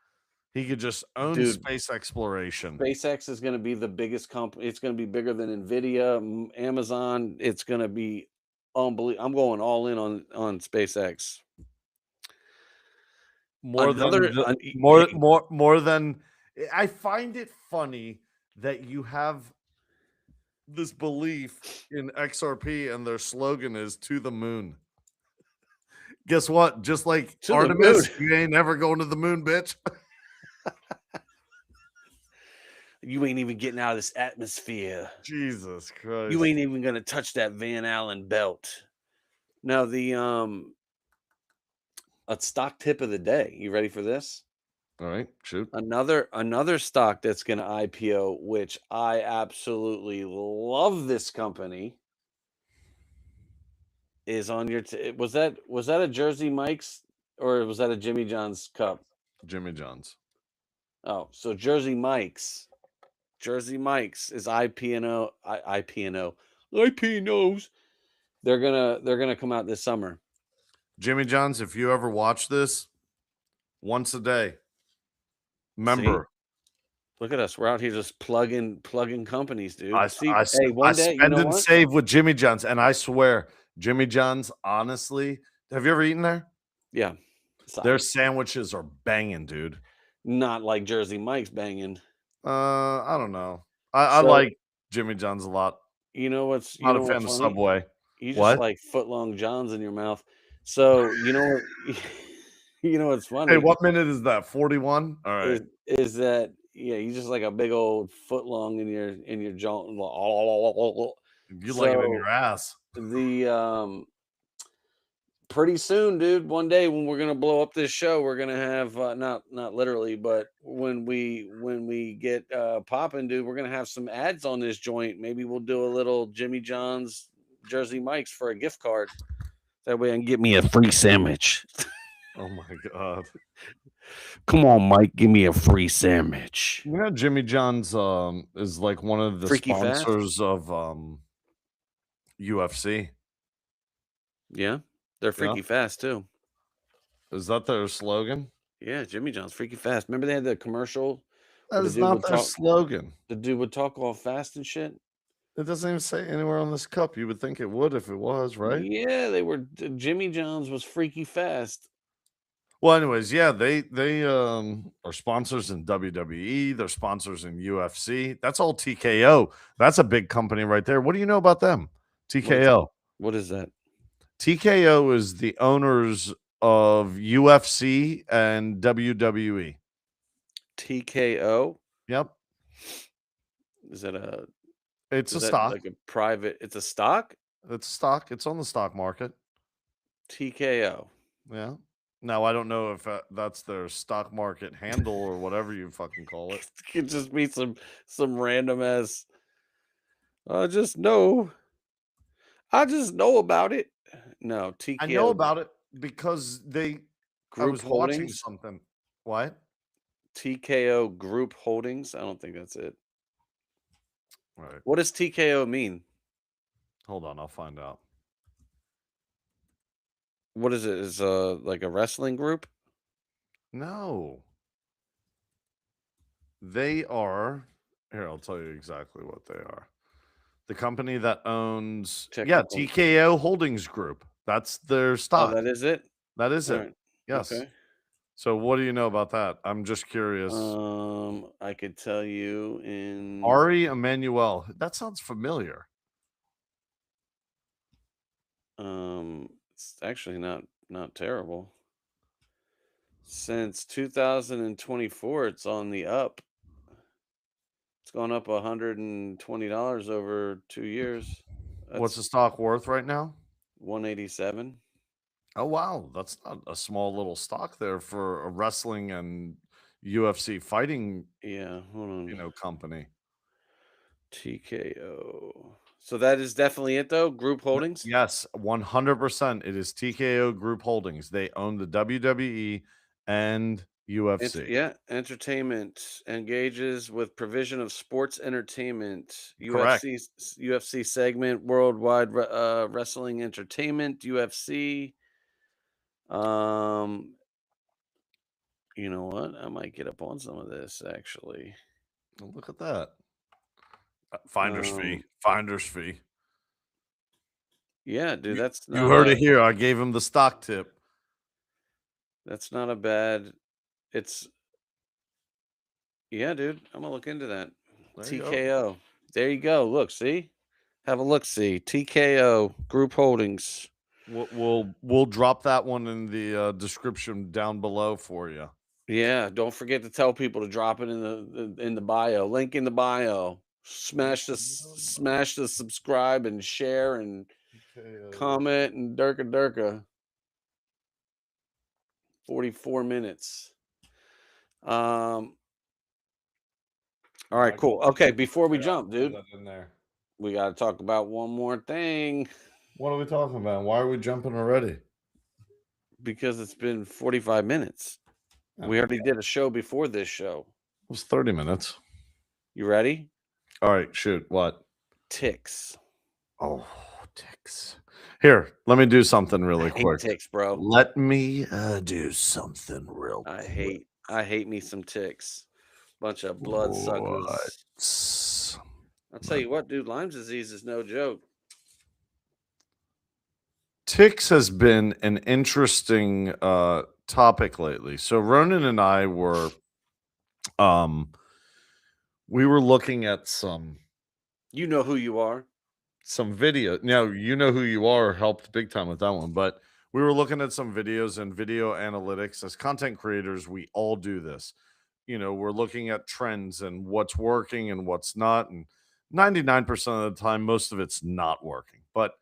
He could just own Dude, space exploration. SpaceX is going to be the biggest company. It's going to be bigger than Nvidia, Amazon. It's going to be unbelievable. I'm going all in on SpaceX. More than Another, the, an- more than I find it funny that you have this belief in XRP, and their slogan is "To the moon." Guess what? Just like To the moon. Artemis, you ain't never going to the moon, bitch. You ain't even getting out of this atmosphere. Jesus Christ. You ain't even gonna touch that Van Allen belt. Now the a stock tip of the day. You ready for this? All right, shoot. Another stock that's gonna IPO, which I absolutely love this company, is on your was that a Jersey Mike's or was that a Jimmy John's cup? Jimmy John's. Oh, so Jersey Mike's is IPNO. IPNOs. They're gonna come out this summer. Jimmy John's, if you ever watch this, once a day. Remember, Look at us. We're out here just plugging companies, dude. I hey, one day, you spend know and what? save with Jimmy John's, and I swear, Jimmy John's, honestly, have you ever eaten there? Yeah. Their sandwiches are banging, dude. Not like Jersey Mike's banging. I don't know. I So- like Jimmy John's a lot. You know what's Not a what's fan of funny? Subway. You just What? like foot-long Johns in your mouth. So you know what? You know what's funny? Hey, what minute is that? 41? All right. Is that you just like a big old foot-long in your jaw. You like it in your ass. The pretty soon, dude, one day when we're gonna blow up this show, we're gonna have not literally, but when we get popping, dude, we're gonna have some ads on this joint. Maybe we'll do a little Jimmy John's Jersey Mike's for a gift card. That way I can get me a free sandwich. Oh my god. Come on, Mike, give me a free sandwich. You know, Jimmy John's is like one of the Freaky Fast? sponsors of UFC. Yeah, they're freaky fast too. Is that their slogan? Yeah, Jimmy John's freaky fast. Remember they had the commercial? That The is dude not would their talk- slogan. The dude would talk all fast and shit. It doesn't even say anywhere on this cup. You would think it would if it was, right? Yeah, they were. Jimmy John's was freaky fast. Well, anyways, yeah, they are sponsors in WWE. They're sponsors in UFC. That's all TKO. That's a big company right there. What do you know about them? TKO. What is that? TKO is the owners of UFC and WWE. TKO. Yep. Is that a? It's is a that stock. like a private? It's a stock. It's a stock. It's on the stock market. TKO. Yeah. Now, I don't know if that's their stock market handle or whatever you fucking call it. It could just be some random ass. I just know about it. No, TKO. I know about it because I Group was watching Holdings. something. What? TKO Group Holdings. I don't think that's it. All right. What does TKO mean? Hold on. I'll find out. What is it? Is like a wrestling group? No. They are. Here, I'll tell you exactly what they are. The company that owns. Yeah, Technical. TKO Holdings Group. That's their Oh, stock. that is it. That is it. Alright, Yes. Okay. So, what do you know about that? I'm just curious. I could tell you in Ari Emanuel. That sounds familiar. it's actually not terrible. Since 2024, it's on the up. It's gone up $120 over 2 years. What's the That's stock worth right now? 187. Oh, wow. That's not a small little stock there for a wrestling and UFC fighting, Yeah, hold on. company. TKO. So that is definitely it though. Group Holdings. Yes, 100%. It is TKO Group Holdings. They own the WWE and UFC. Yeah, entertainment engages with provision of sports entertainment. Correct. UFC segment, worldwide wrestling entertainment, UFC. You know what? I might get up on some of this actually. Oh, look at that. Finder's fee. Um, Finder's fee. Yeah, dude, that's You not heard a, it here. I gave him the stock tip. That's not a bad. Yeah, dude, I'm gonna look into that. There you go. TKO. There you go. Look, see, Have a look. See TKO Group Holdings. We'll drop that one in the description down below for you. Yeah, don't forget to tell people to drop it in the bio. Link in the bio. Smash the subscribe and share and comment and Durka. 44 minutes. All right, cool. Okay, before we jump, dude, we got to talk about one more thing What are we talking about? Why are we jumping already? because it's been 45 minutes. We already did a show before this show. It was 30 minutes. You ready? All right, shoot. What? Ticks. Oh, ticks. Here, let me do something I really hate quick. ticks, bro. Let me do something real I quick. hate me some ticks. Bunch of bloodsuckers. I'll tell you what, dude, Lyme disease is no joke. Ticks has been an interesting topic lately. So Ronan and I were we were looking at some You know who you are. video. Now, you know who you are helped big time with that one, but we were looking at some videos and video analytics. As content creators, we all do this. You know, we're looking at trends and what's working and what's not, and 99% of the time most of it's not working. But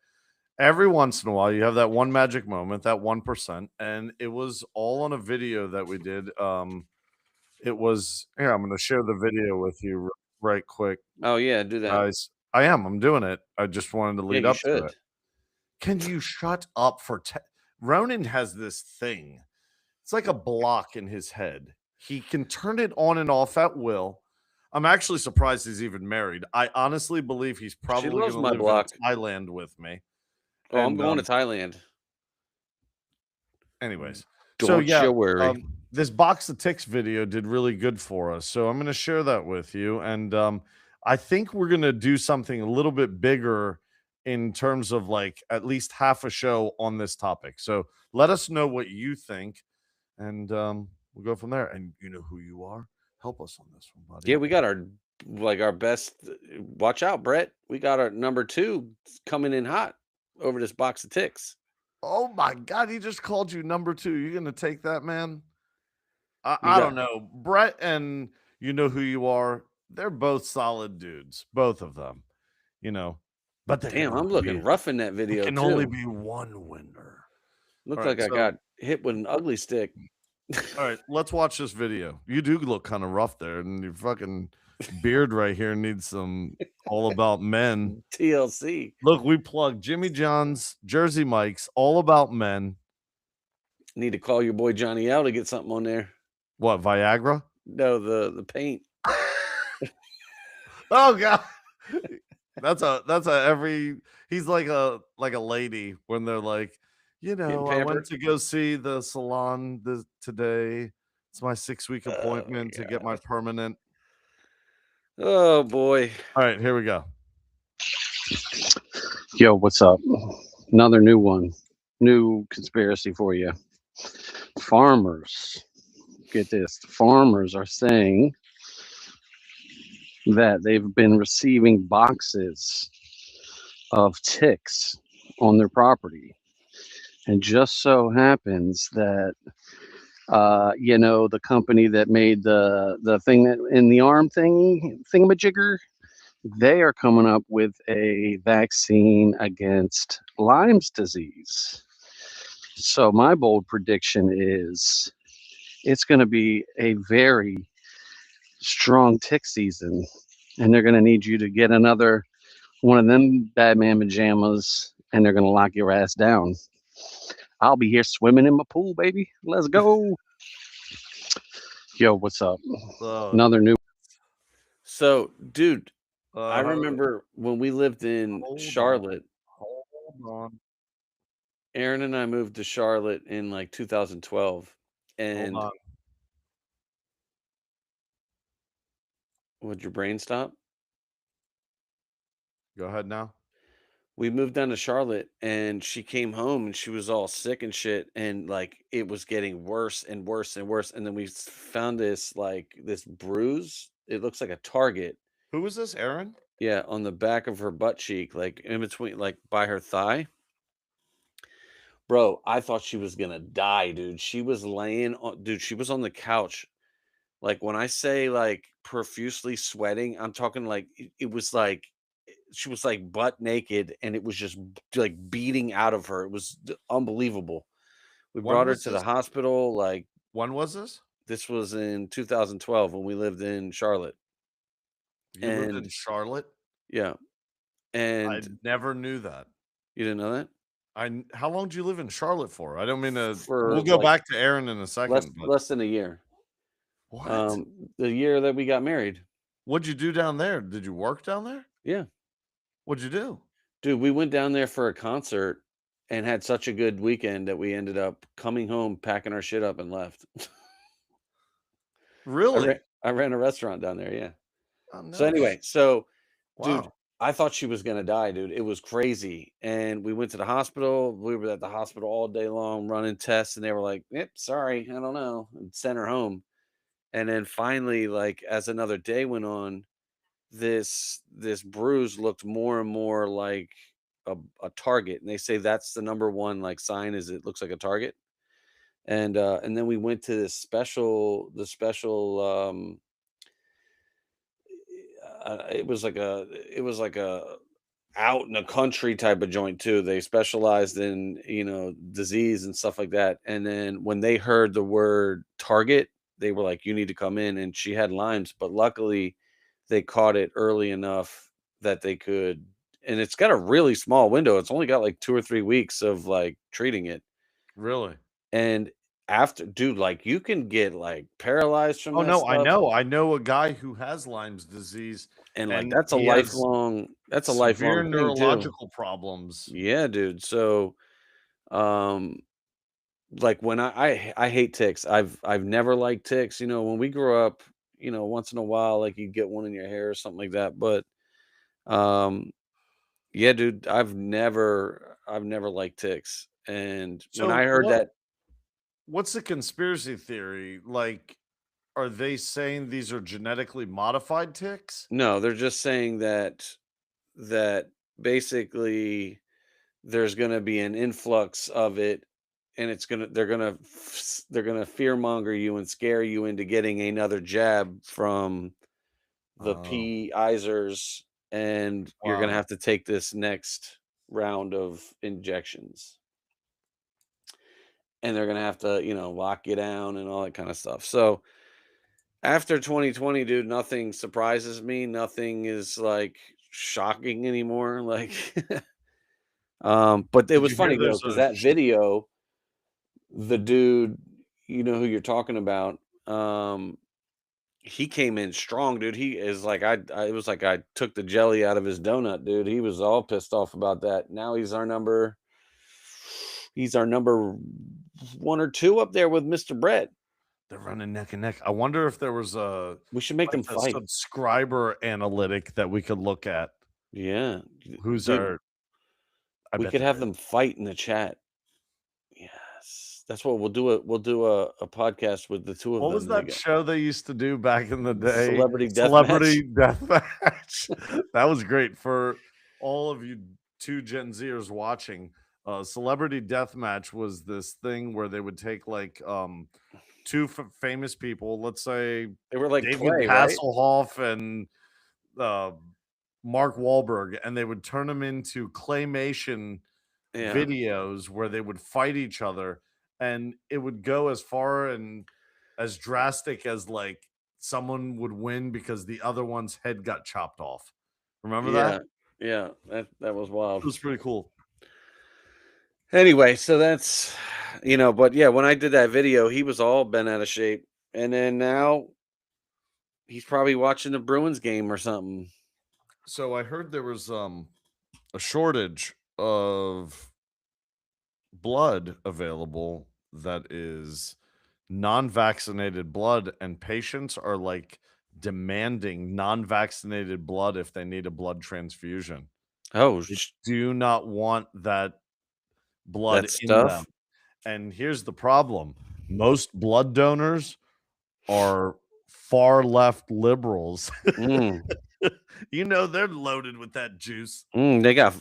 every once in a while you have that one magic moment, that 1%, and it was all on a video that we did. It was here, I'm going to share the video with you right quick, Oh yeah, do that. guys. I'm doing it. I just wanted to Yeah, lead you up to should. it. Can you shut up for Ronan has this thing. It's like a block in his head. He can turn it on and off at will. I'm actually surprised he's even married. I honestly believe he's probably going loves to my live block. in Thailand with me. Oh, I'm And, going to Thailand. anyways, Don't you worry. this box of ticks video did really good for us, so I'm going to share that with you. And I think we're going to do something a little bit bigger in terms of like at least half a show on this topic. So let us know what you think, and we'll go from there. And you know who you are. Help us on this one, buddy. Yeah, we got our best. Watch out, Brett. We got our number 2 coming in hot over this box of ticks. Oh my God, he just called you number 2. You're going to take that, man? I don't know. Brett and you know who you are. They're both solid dudes, both of them. You know, but Damn, I'm looking rough in that video. There can only be one winner. Looked All like I got hit with an ugly stick. All right, let's watch this video. You do look kind of rough there, and your fucking beard right here needs some All About Men. TLC. Look, we plugged Jimmy John's, Jersey Mike's, All About Men. Need to call your boy Johnny L to get something on there. What, Viagra? No, the paint. Oh God. That's a every he's like a lady when they're like, you know, I went to go see the salon today. It's my 6-week appointment to get my permanent. Oh boy. All right, here we go. Yo, what's up? Another new one. New conspiracy for you. Farmers, get this. Farmers are saying that they've been receiving boxes of ticks on their property. And just so happens that, you know, the company that made the thing that in the arm thingamajigger, they are coming up with a vaccine against Lyme's disease. So my bold prediction is it's going to be a very strong tick season, and they're going to need you to get another one of them Batman pajamas, and they're going to lock your ass down. I'll be here swimming in my pool, baby. Let's go. Yo, what's up? Another new. So, dude, I remember when we lived in Charlotte. Hold on. Aaron and I moved to Charlotte in like 2012. And Hold on. would your brain stop? Go ahead now. We moved down to Charlotte and she came home and she was all sick and shit. And like it was getting worse and worse and worse. And then we found this bruise. It looks like a target. Who was this, Aaron? Yeah, on the back of her butt cheek, like in between, like by her thigh. Bro, I thought she was gonna die, dude. She was laying on, dude, she was on the couch. Like when I say like profusely sweating, I'm talking like it was like she was like butt naked and it was just like beating out of her. It was unbelievable. We When brought her was to the this? hospital. Like When was this? this was in 2012 when we lived in Charlotte. You lived in And Charlotte? yeah, I and never knew that. you didn't know that? How long did you live in Charlotte for? I don't mean to. For We'll go like back to Aaron in a second, but less than a year. what? The year that we got married. What'd you do down there? Did you work down there? Yeah. What'd you do? Dude, we went down there for a concert and had such a good weekend that we ended up coming home, packing our shit up and left. Really? I ran a restaurant down there, yeah. Oh, no. So anyway, so dude, Wow. I thought she was gonna die, dude. It was crazy. And we went to the hospital. We were at the hospital all day long running tests, and they were like, "Yep, sorry, I don't know," and sent her home. And then finally, like as another day went on, this bruise looked more and more like a target. And they say that's the number one like sign is it looks like a target. And then we went to the special it was like a out in the country type of joint too. They specialized in, disease and stuff like that. And then when they heard the word target, they were like, you need to come in. And she had Lyme's, but luckily they caught it early enough that they could. And it's got a really small window. It's only got like 2 or 3 weeks of like treating it. Really? And after, dude, like you can get like paralyzed from Oh, that no, I stuff. know. I know a guy who has Lyme's disease, And like and that's a he has severe lifelong thing too. neurological problems. Yeah, dude. So um like when I hate ticks. I've never liked ticks. When we grew up, once in a while like you'd get one in your hair or something like that. But um yeah, dude, I've never liked ticks. And when So I heard that, what's the conspiracy theory? Like, are they saying these are genetically modified ticks? no, they're just saying that basically there's going to be an influx of it, and they're going to fearmonger you and scare you into getting another jab from the Oh, Pfizer's, and you're going to wow. have to take this next round of injections, and they're going to have to, lock you down and all that kind of stuff. So after 2020, dude, nothing surprises me. Nothing is like shocking anymore. Like, but it Did was you hear funny though, there's because that video, the dude, you know who you're talking about, he came in strong, dude. He is like, it was like I took the jelly out of his donut, dude. He was all pissed off about that. Now he's our number one or two up there with Mr. Brett. they're running neck and neck. I wonder if there was We should make them a fight. subscriber analytic that we could look at. Yeah, Who's dude, our? I we bet could there have is. them fight in the chat. Yes, that's what we'll do. A podcast with the two of What them. was that show they used to do back in the day? Celebrity Deathmatch. Celebrity Deathmatch. That was great for all of you two Gen Zers watching. Celebrity Deathmatch was this thing where they would take like two famous people, let's say They were like David clay, right? Hasselhoff and uh, Mark Wahlberg, and they would turn them into claymation Yeah, videos where they would fight each other, and it would go as far and as drastic as like someone would win because the other one's head got chopped off. Remember yeah, that? yeah. That was It wild. was pretty cool. Anyway, so that's but yeah, when I did that video, he was all bent out of shape, and then now he's probably watching the Bruins game or something. So I heard there was a shortage of blood available that is non-vaccinated blood, and patients are like demanding non-vaccinated blood if they need a blood transfusion. Oh, They do not want that blood that in them. stuff. And here's the problem. Most blood donors are far left liberals. Mm, You know they're loaded with that juice. They got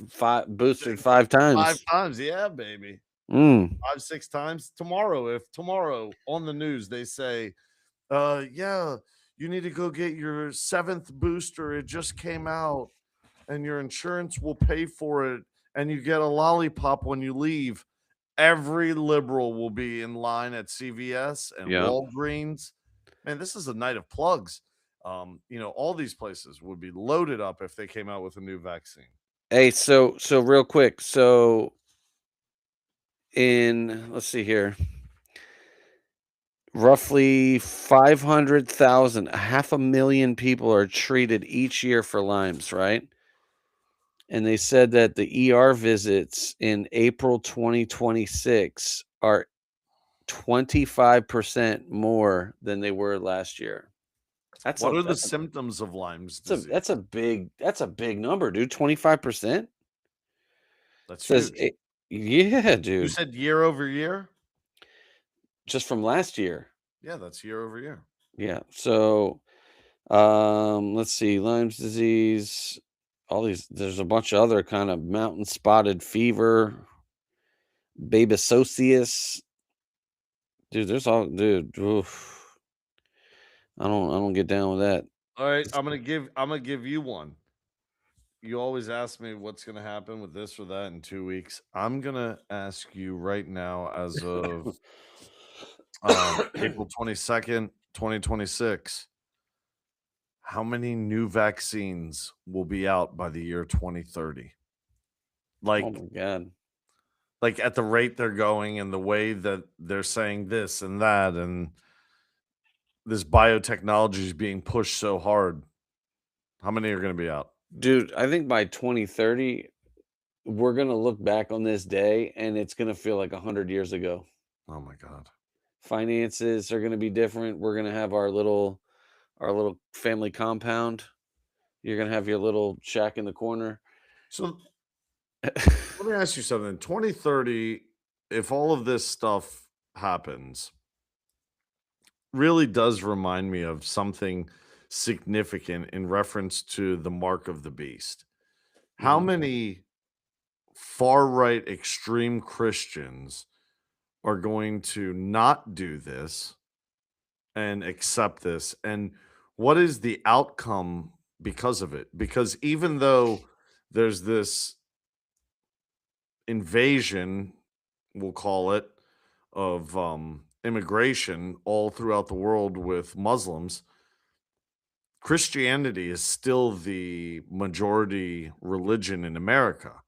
boosted 5 5 times. times, yeah, baby. Mm. 5, 6 times. Tomorrow, if tomorrow on the news they say, yeah, you need to go get your 7th booster. It just came out, and your insurance will pay for it, and you get a lollipop when you leave. Every liberal will be in line at CVS and Yeah. Walgreens. Man, this is a night of plugs. All these places would be loaded up if they came out with a new vaccine. Hey, so real quick. So let's see here. Roughly 500,000, 500,000 people are treated each year for Lyme's, right? And they said that the ER visits in April 2026 are 25% more than they were last year. What are the symptoms of Lyme's disease? That's a big number, dude. 25%? That's Says huge. yeah, You dude. said year over year? Just from last year. Yeah, that's year over year. Yeah. So let's see, Lyme's disease, all these, there's a bunch of other kind of mountain spotted fever, babysocius. Dude, oof. I don't get down with that. All right, I'm gonna give you one. You always ask me what's gonna happen with this or that in 2 weeks. I'm gonna ask you right now, as of April 22nd, 2026, how many new vaccines will be out by the year 2030? Like, Oh my god. like at the rate they're going and the way that they're saying this and that, and this biotechnology is being pushed so hard. How many are going to be out? Dude, I think by 2030, we're gonna look back on this day and it's gonna feel like 100 years ago. Oh my God. Finances are gonna be different. We're gonna have our little family compound. You're gonna have your little shack in the corner. So let me ask you something. 2030, if all of this stuff happens, really does remind me of something significant in reference to the mark of the beast. How Mhm. many far right extreme Christians are going to not do this and accept this? And what is the outcome because of it? Because even though there's this invasion, we'll call it, of immigration all throughout the world with Muslims, Christianity is still the majority religion in America.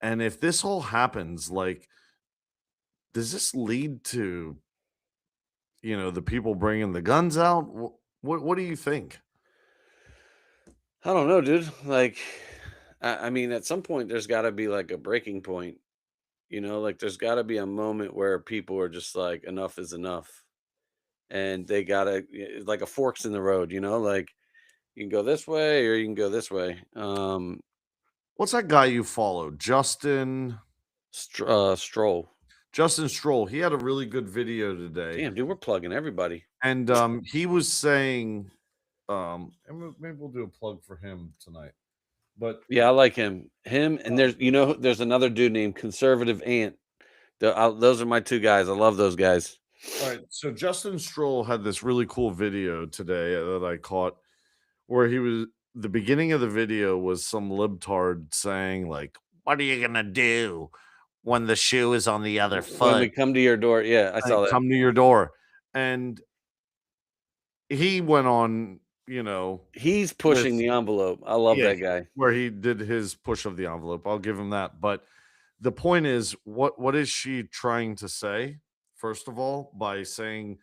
And if this all happens, like, does this lead to, the people bringing the guns out? What do you think? I don't know, dude. Like, I mean, at some point, there's got to be like a breaking point. Like there's got to be a moment where people are just like, enough is enough, and they gotta like a forks in the road. Like you can go this way or you can go this way. What's that guy you follow? Justin Stroll. Justin Stroll. He had a really good video today. Damn, dude, we're plugging everybody. And he was saying, and maybe we'll do a plug for him tonight. But Yeah, I like him. And there's another dude named Conservative Ant. Those are my two guys. I love those guys. all right, so Justin Stroll had this really cool video today that I caught, where the beginning of the video was some libtard saying, like, "What are you gonna do when the shoe is on the other When we foot? come to your door, yeah, I saw that. Come to your door." And he went on, He's pushing the envelope. I love that guy. where he did his push of the envelope. I'll give him that. But the point is, what is she trying to say? First of all, by saying,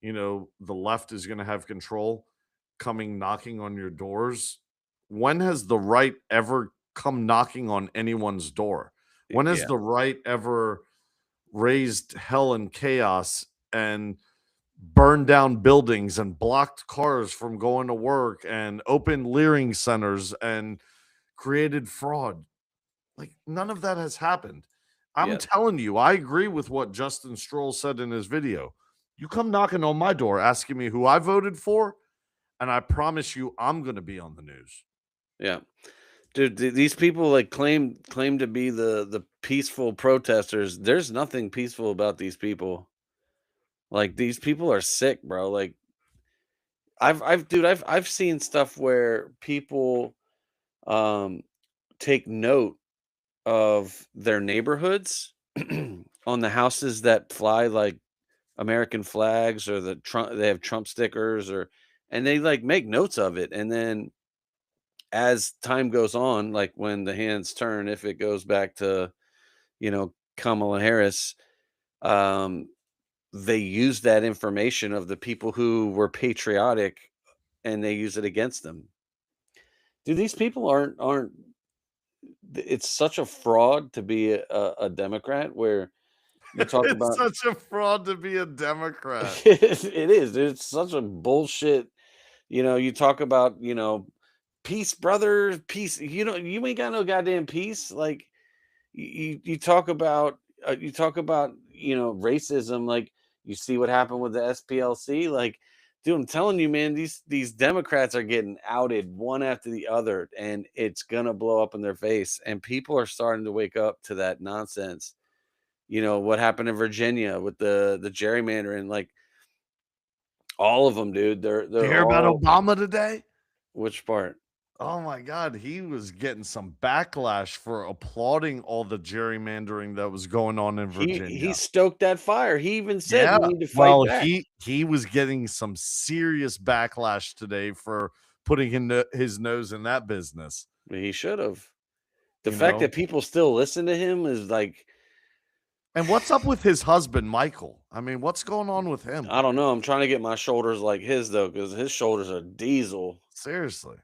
the left is going to have control, coming knocking on your doors. When has the right ever come knocking on anyone's door? When has Yeah. the right ever raised hell and chaos and burned down buildings and blocked cars from going to work and opened leering centers and created fraud? Like, none of that has happened. I'm Yeah. telling you, I agree with what Justin Stroll said in his video. You come knocking on my door asking me who I voted for, and I promise you, I'm going to be on the news. Yeah. Dude, these people like claim to be the peaceful protesters. There's nothing peaceful about these people. Like these people are sick, bro. Like I've seen stuff where people um take note of their neighborhoods on the houses that fly like American flags or they have Trump stickers and they like make notes of it, and then as time goes on, like when the hands turn, if it goes back to, Kamala Harris, um, they use that information of the people who were patriotic and they use it against them. Dude, these people aren't it's such a fraud to be a Democrat where you talk It's about such a fraud to be a Democrat. it is, dude. It's such a bullshit. You talk about, peace, brother, peace. You ain't got no goddamn peace. Like you talk about racism. Like you see what happened with the SPLC. Like, dude, I'm telling you, man, these Democrats are getting outed one after the other, and it's gonna blow up in their face. And people are starting to wake up to that nonsense. What happened in Virginia with the gerrymandering, like all of them, dude. You They're hear about all Obama today? which part? Oh my God, he was getting some backlash for applauding all the gerrymandering that was going on in He Virginia. stoked that fire. He even said Yeah, we need to fight well, back. he was getting some serious backlash today for putting his nose in that business. He should have. The You fact know? that people still listen to him is like, And what's up with his husband, Michael? I mean, what's going on with him? I don't know. I'm trying to get my shoulders like his though, because his shoulders are diesel. Seriously.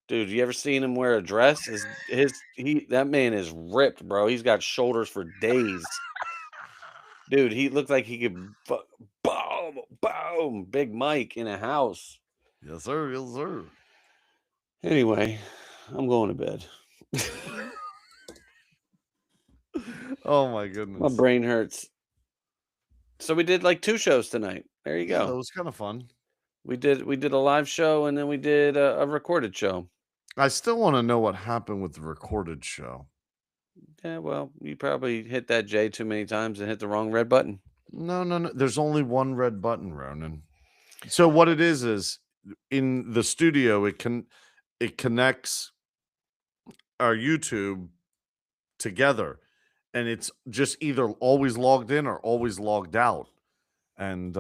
Dude, you ever seen him wear a dress? That man is ripped, bro. He's got shoulders for days. Dude, he looked like he could boom, boom, Big Mike in a house. Yes, sir. Yes, sir. Anyway, I'm going to bed. Oh my My goodness. brain hurts. So we did like 2 shows tonight. There you Yeah, that go. was kind of fun. We did a live show and then we did a recorded show. I still want to know what happened with the recorded show. Yeah, well, you probably hit that J too many times and hit the wrong red button. No, no, no. There's only one red button, Ronan. So what it is in the studio, it connects our YouTube together, and it's just either always logged in or always logged out. And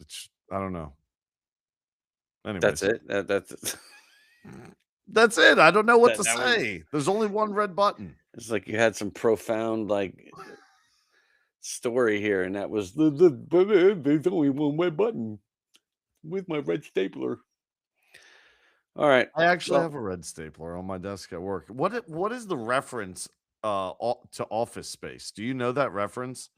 it's I don't know. That's Anyways, it. That's that's it. I don't know what to That was- say. There's only one red button. it's like you had some profound like story here, and that was there's only one red button with my red stapler. All right. I actually Well, have a red stapler on my desk at work. What is the reference to Office Space? Do you know that reference?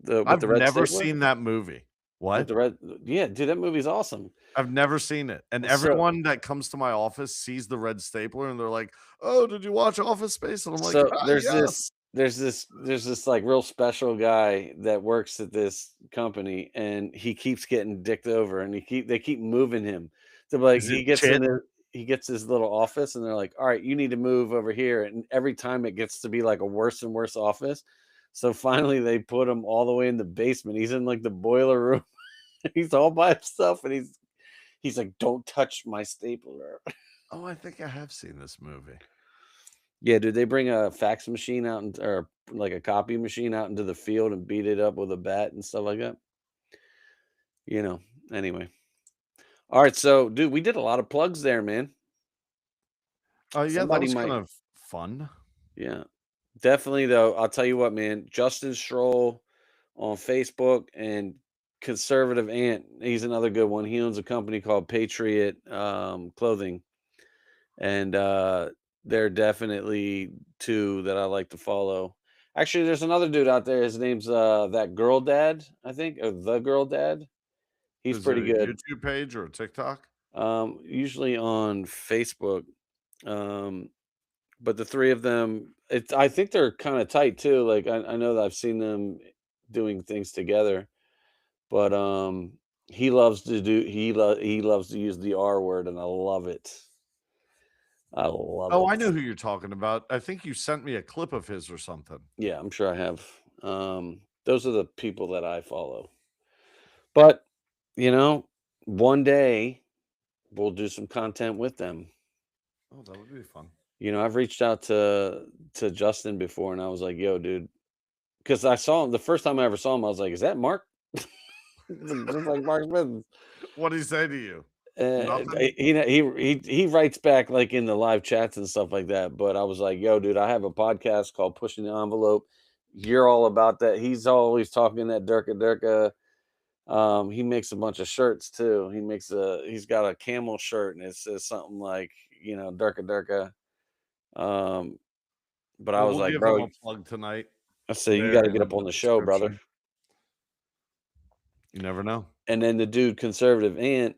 with I've the red never stapler? seen that movie. With What? the red, yeah, dude, that movie's awesome. I've never seen it. And So- everyone that comes to my office sees the red stapler and they're like, "Oh, did you watch Office Space?" And I'm like, So "Ah, there's yes." this like real special guy that works at this company, and he keeps getting dicked over, and they keep moving him. So like Is he it gets Chit? in there, he gets his little office, and they're like, "All right, you need to move over here." And every time it gets to be like a worse and worse office. So finally they put him all the way in the basement. He's in like the boiler room. He's all by himself, and he's like, "Don't touch my stapler." Oh, I think I have seen this movie. Yeah, dude, they bring a fax machine out or like a copy machine out into the field and beat it up with a bat and stuff like that. Anyway. All right, so dude, we did a lot of plugs there, man. Oh, yeah, that Somebody was might, kind of fun. yeah, definitely though. I'll tell you what, man. Justin Stroll on Facebook and Conservative Ant. He's another good one. He owns a company called Patriot Clothing, and they're definitely 2 that I like to follow. Actually, there's another dude out there. His name's That Girl Dad, I think, or The Girl Dad. He's Is pretty it a good. YouTube page or a TikTok? Usually on Facebook. But the 3 of them, I think they're kind of tight too. Like I know that I've seen them doing things together. But He loves to do he loves to use the R word, and I love it. I love Oh, I it. know who you're talking about. I think you sent me a clip of his or something. Yeah, I'm sure I have. Those are the people that I follow. But, you know, one day we'll do some content with them. Oh, that would be fun. You know, I've reached out to Justin before, and I was like, "Yo, dude," because I saw him the first time I ever saw him. I was like, "Is that Mark?" Just like Mark Smith. What did he say to you? Uh, Nothing? he writes back like in the live chats and stuff like that. But I was like, "Yo, dude, I have a podcast called Pushing the Envelope. You're all about that." He's always talking that Durka Durka. He makes a bunch of shirts too. He's got a camel shirt and it says something like, you know, Durka Durka. Um, but I Well, was we'll like, give him bro, a plug tonight I said you got there to get in up on the the show, brother. description. You never know. And then the dude, Conservative Ant,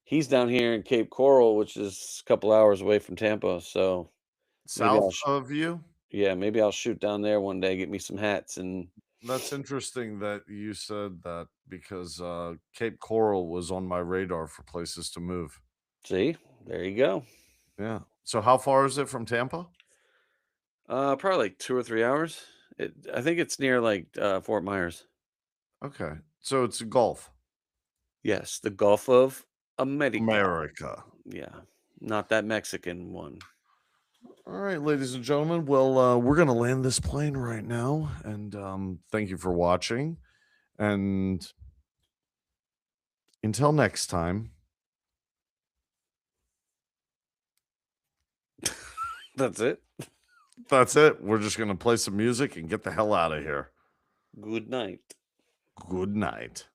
he's down here in Cape Coral, which is a couple hours away from Tampa. So maybe South of you? yeah, maybe I'll shoot down there one day, get me some hats, and That's interesting that you said that because Cape Coral was on my radar for places to move. see, there you go. Yeah. So how far is it from Tampa? Probably like 2 or 3 hours. I think it's near like Fort Myers. Okay. So it's Gulf. Yes, the Gulf of America. America. Yeah, not that Mexican one. All right, ladies and gentlemen. Well, we're going to land this plane right now. And thank you for watching. And until next time. That's it. That's it. We're just going to play some music and get the hell out of here. Good night. Good night.